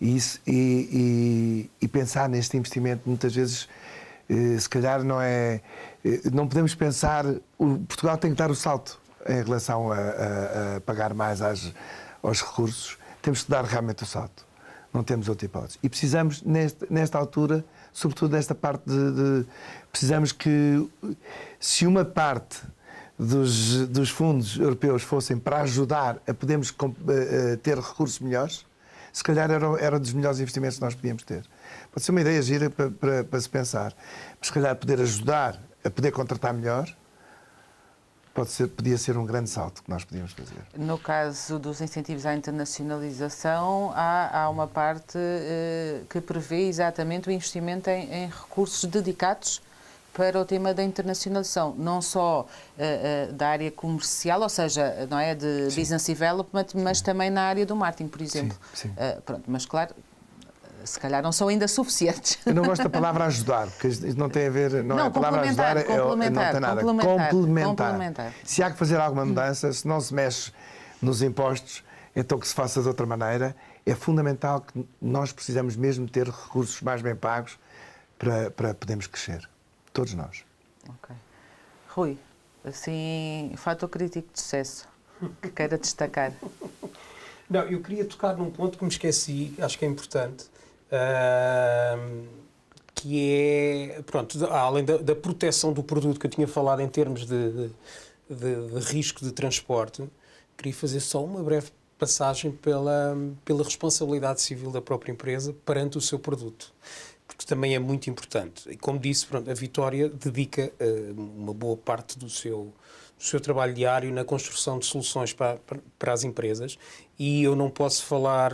E pensar neste investimento, muitas vezes, se calhar não podemos pensar. Portugal tem que dar o salto em relação a pagar mais aos recursos. Temos que dar realmente o salto. Não temos outra hipótese. E precisamos, nesta altura, sobretudo nesta parte precisamos que, se uma parte dos fundos europeus fossem para ajudar a podermos ter recursos melhores, se calhar era um dos melhores investimentos que nós podíamos ter. Pode ser uma ideia gira para se pensar. Mas se calhar poder ajudar a poder contratar melhor, podia ser um grande salto que nós podíamos fazer. No caso dos incentivos à internacionalização, há uma parte que prevê exatamente o investimento em recursos dedicados para o tema da internacionalização, não só da área comercial, ou seja, não é de business development, mas também na área do marketing, por exemplo. Sim. Pronto, mas claro, se calhar não são ainda suficientes. Eu não gosto da palavra ajudar, porque isto não tem a ver... Não é a palavra ajudar, não tem nada. Complementar. Se há que fazer alguma mudança, se não se mexe nos impostos, então que se faça de outra maneira. É fundamental que nós precisamos mesmo ter recursos mais bem pagos para podermos crescer. Todos nós. Ok. Rui, assim, fator crítico de sucesso que queira destacar. Não, eu queria tocar num ponto que me esqueci, acho que é importante, que é, pronto, além da proteção do produto que eu tinha falado em termos de risco de transporte, queria fazer só uma breve passagem pela responsabilidade civil da própria empresa perante o seu produto, porque também é muito importante. E como disse, pronto, a Vitória dedica uma boa parte do seu trabalho diário na construção de soluções para as empresas, e eu não posso falar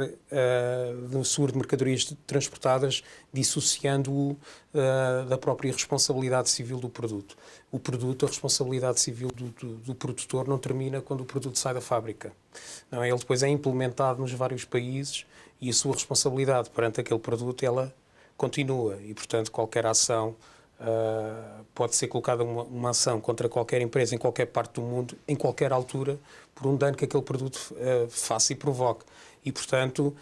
do seguro de mercadorias transportadas dissociando-o da própria responsabilidade civil do produto. O produto, a responsabilidade civil do produtor não termina quando o produto sai da fábrica. Não, ele depois é implementado nos vários países e a sua responsabilidade perante aquele produto, ela continua, e portanto qualquer ação pode ser colocada uma ação contra qualquer empresa em qualquer parte do mundo, em qualquer altura, por um dano que aquele produto faça e provoque. E, portanto,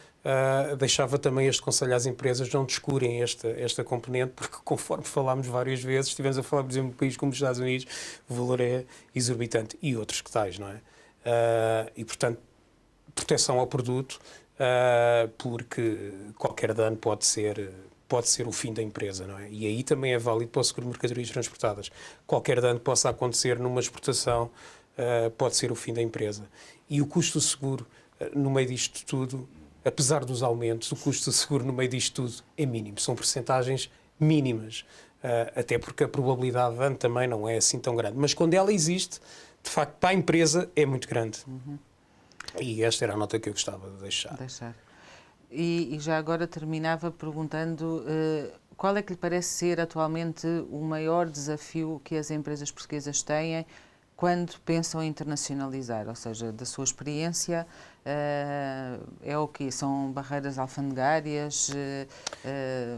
deixava também este conselho às empresas: não descurem esta componente, porque, conforme falámos várias vezes, estivemos a falar, por exemplo, de um país como os Estados Unidos, o valor é exorbitante, e outros que tais, não é? E, portanto, proteção ao produto, porque qualquer dano pode ser o fim da empresa, não é? E aí também é válido para o seguro de mercadorias transportadas. Qualquer dano que possa acontecer numa exportação pode ser o fim da empresa. E o custo do seguro, no meio disto tudo, apesar dos aumentos, o custo do seguro no meio disto tudo é mínimo. São percentagens mínimas, até porque a probabilidade de dano também não é assim tão grande. Mas quando ela existe, de facto, para a empresa é muito grande. E esta era a nota que eu gostava de deixar. E já agora terminava perguntando qual é que lhe parece ser atualmente o maior desafio que as empresas portuguesas têm quando pensam em internacionalizar, ou seja, da sua experiência, é o quê? São barreiras alfandegárias?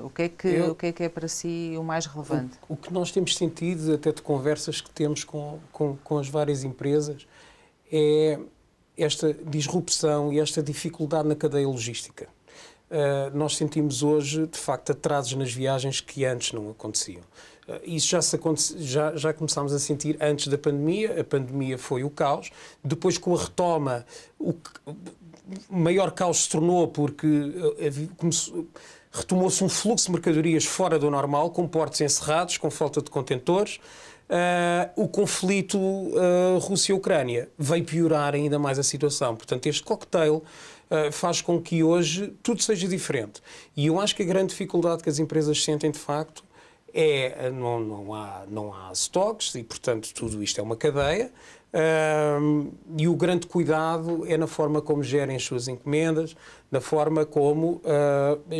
O que é que é para si o mais relevante? O que nós temos sentido, até de conversas que temos com as várias empresas, é esta disrupção e esta dificuldade na cadeia logística. Nós sentimos hoje, de facto, atrasos nas viagens que antes não aconteciam. Isso já começámos a sentir antes da pandemia. A pandemia foi o caos. Depois, com a retoma, o maior caos se tornou porque retomou-se um fluxo de mercadorias fora do normal, com portos encerrados, com falta de contentores. O conflito Rússia-Ucrânia veio piorar ainda mais a situação. Portanto, este cocktail faz com que hoje tudo seja diferente. E eu acho que a grande dificuldade que as empresas sentem, de facto, é não há stocks e, portanto, tudo isto é uma cadeia. E o grande cuidado é na forma como gerem as suas encomendas, na forma como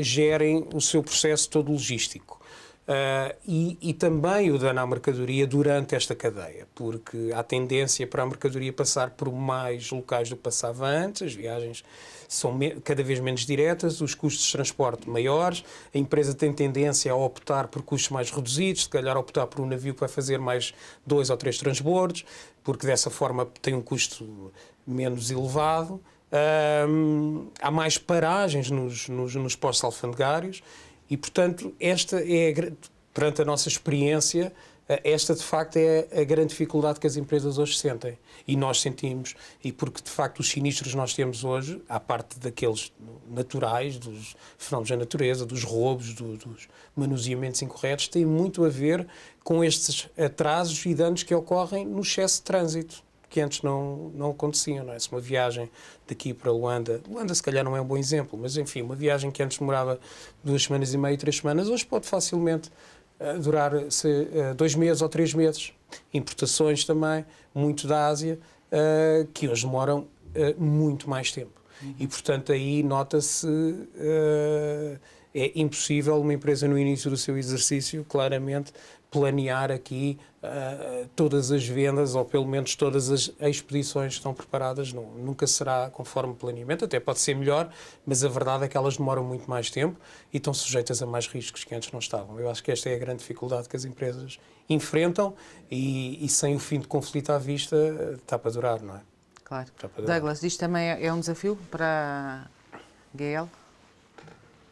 gerem o seu processo todo logístico. E também o dano à mercadoria durante esta cadeia, porque há tendência para a mercadoria passar por mais locais do que passava antes, as viagens são cada vez menos diretas, os custos de transporte maiores, a empresa tem tendência a optar por custos mais reduzidos, se calhar optar por um navio que vai fazer mais 2 ou 3 transbordos, porque dessa forma tem um custo menos elevado. Há mais paragens nos postos alfandegários. E, portanto, esta é, perante a nossa experiência, esta, de facto, é a grande dificuldade que as empresas hoje sentem. E nós sentimos. E porque, de facto, os sinistros que nós temos hoje, à parte daqueles naturais, dos fenómenos da natureza, dos roubos, dos manuseamentos incorretos, têm muito a ver com estes atrasos e danos que ocorrem no excesso de trânsito, que antes não aconteciam, não é? Se uma viagem daqui para Luanda se calhar não é um bom exemplo, mas enfim, uma viagem que antes demorava 2 semanas e meia, 3 semanas, hoje pode facilmente durar 2 meses ou 3 meses. Importações também, muito da Ásia, que hoje demoram muito mais tempo. E, portanto, aí nota-se, é impossível uma empresa no início do seu exercício, claramente, planear aqui todas as vendas ou pelo menos todas as expedições que estão preparadas. Nunca será conforme planeamento, até pode ser melhor, mas a verdade é que elas demoram muito mais tempo e estão sujeitas a mais riscos que antes não estavam. Eu acho que esta é a grande dificuldade que as empresas enfrentam e sem o fim de conflito à vista está para durar, não é? Claro. Douglas, isto também é um desafio para a GL?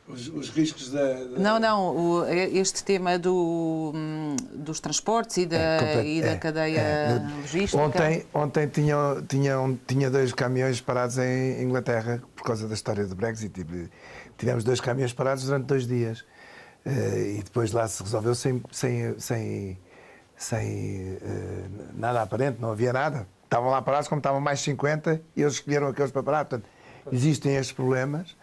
Os riscos da... Não, este tema dos transportes e da cadeia logística. Ontem tinha 2 caminhões parados em Inglaterra por causa da história do Brexit. Tivemos 2 caminhões parados durante 2 dias. E depois lá se resolveu sem nada aparente, não havia nada. Estavam lá parados como estavam mais 50 e eles escolheram aqueles para parar. Portanto, existem estes problemas.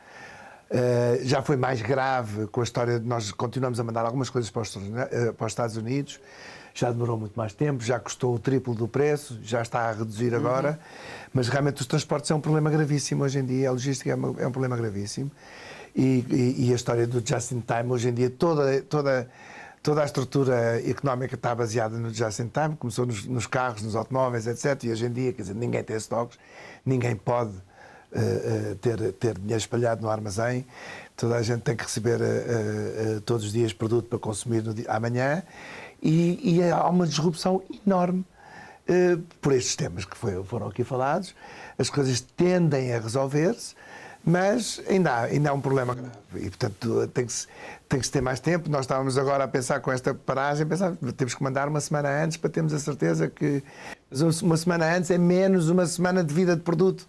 Já foi mais grave com a história de nós continuamos a mandar algumas coisas para os Estados Unidos. Já demorou muito mais tempo, já custou o triplo do preço, já está a reduzir agora. Mas realmente os transportes é um problema gravíssimo hoje em dia, a logística é um problema gravíssimo. E a história do just in time, hoje em dia toda a estrutura económica está baseada no just in time, começou nos carros, nos automóveis, etc. E hoje em dia, quer dizer, ninguém tem estoques, ninguém pode ter dinheiro espalhado no armazém, toda a gente tem que receber todos os dias produto para consumir amanhã e há uma disrupção enorme por estes temas que foram aqui falados. As coisas tendem a resolver-se, mas ainda há um problema grave e, portanto, tem que se ter mais tempo. Nós estávamos agora a pensar com esta paragem, temos que mandar uma semana antes para termos a certeza que uma semana antes é menos uma semana de vida de produto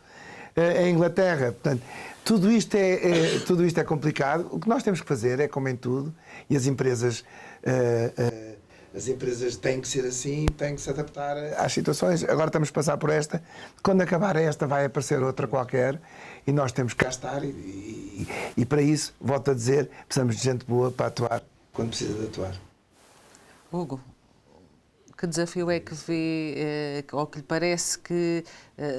em Inglaterra. Portanto, tudo isto é complicado. O que nós temos que fazer é, como em tudo, e as empresas têm que ser assim, têm que se adaptar às situações. Agora estamos a passar por esta. Quando acabar esta, vai aparecer outra qualquer e nós temos que cá estar. E para isso, volto a dizer, precisamos de gente boa para atuar quando precisa de atuar. Hugo, que desafio é que vê, ou que lhe parece que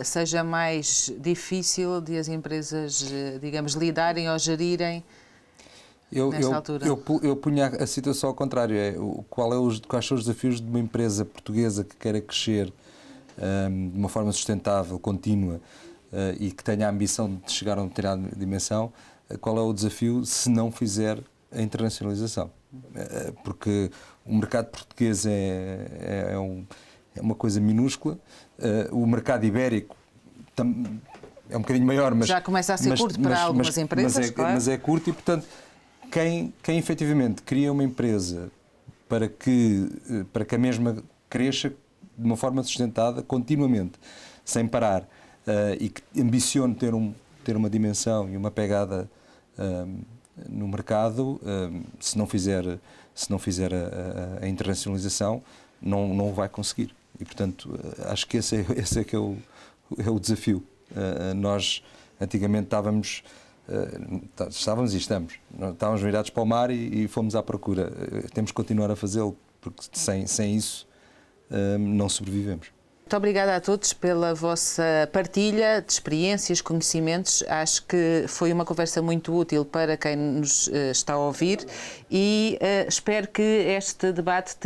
seja mais difícil de as empresas, digamos, lidarem ou gerirem nesta altura? Eu punha a situação ao contrário. Quais são os desafios de uma empresa portuguesa que queira crescer de uma forma sustentável, contínua e que tenha a ambição de chegar a uma determinada dimensão? Qual é o desafio se não fizer a internacionalização? Porque o mercado português é uma coisa minúscula, o mercado ibérico é um bocadinho maior, mas já começa a ser curto para algumas empresas, claro. Mas é curto e, portanto, quem efetivamente cria uma empresa para que a mesma cresça de uma forma sustentada, continuamente, sem parar, e que ambicione ter uma dimensão e uma pegada no mercado, se não fizer a internacionalização, não o vai conseguir. E, portanto, acho que esse é que é o desafio. Nós, antigamente, estávamos e estávamos virados para o mar e fomos à procura. Temos que continuar a fazê-lo, porque sem isso não sobrevivemos. Muito obrigada a todos pela vossa partilha de experiências, conhecimentos. Acho que foi uma conversa muito útil para quem nos está a ouvir e espero que este debate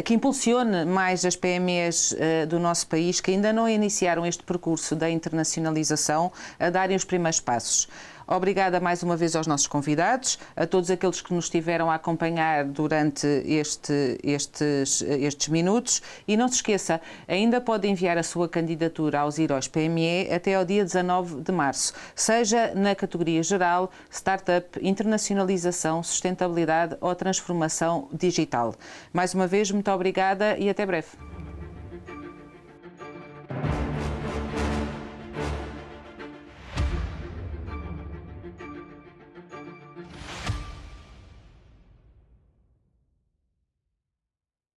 que impulsione mais as PMEs do nosso país que ainda não iniciaram este percurso da internacionalização a darem os primeiros passos. Obrigada mais uma vez aos nossos convidados, a todos aqueles que nos estiveram a acompanhar durante estes minutos e não se esqueça, ainda pode enviar a sua candidatura aos Heróis PME até ao dia 19 de março, seja na categoria geral, Startup, Internacionalização, Sustentabilidade ou Transformação Digital. Mais uma vez, muito obrigada e até breve.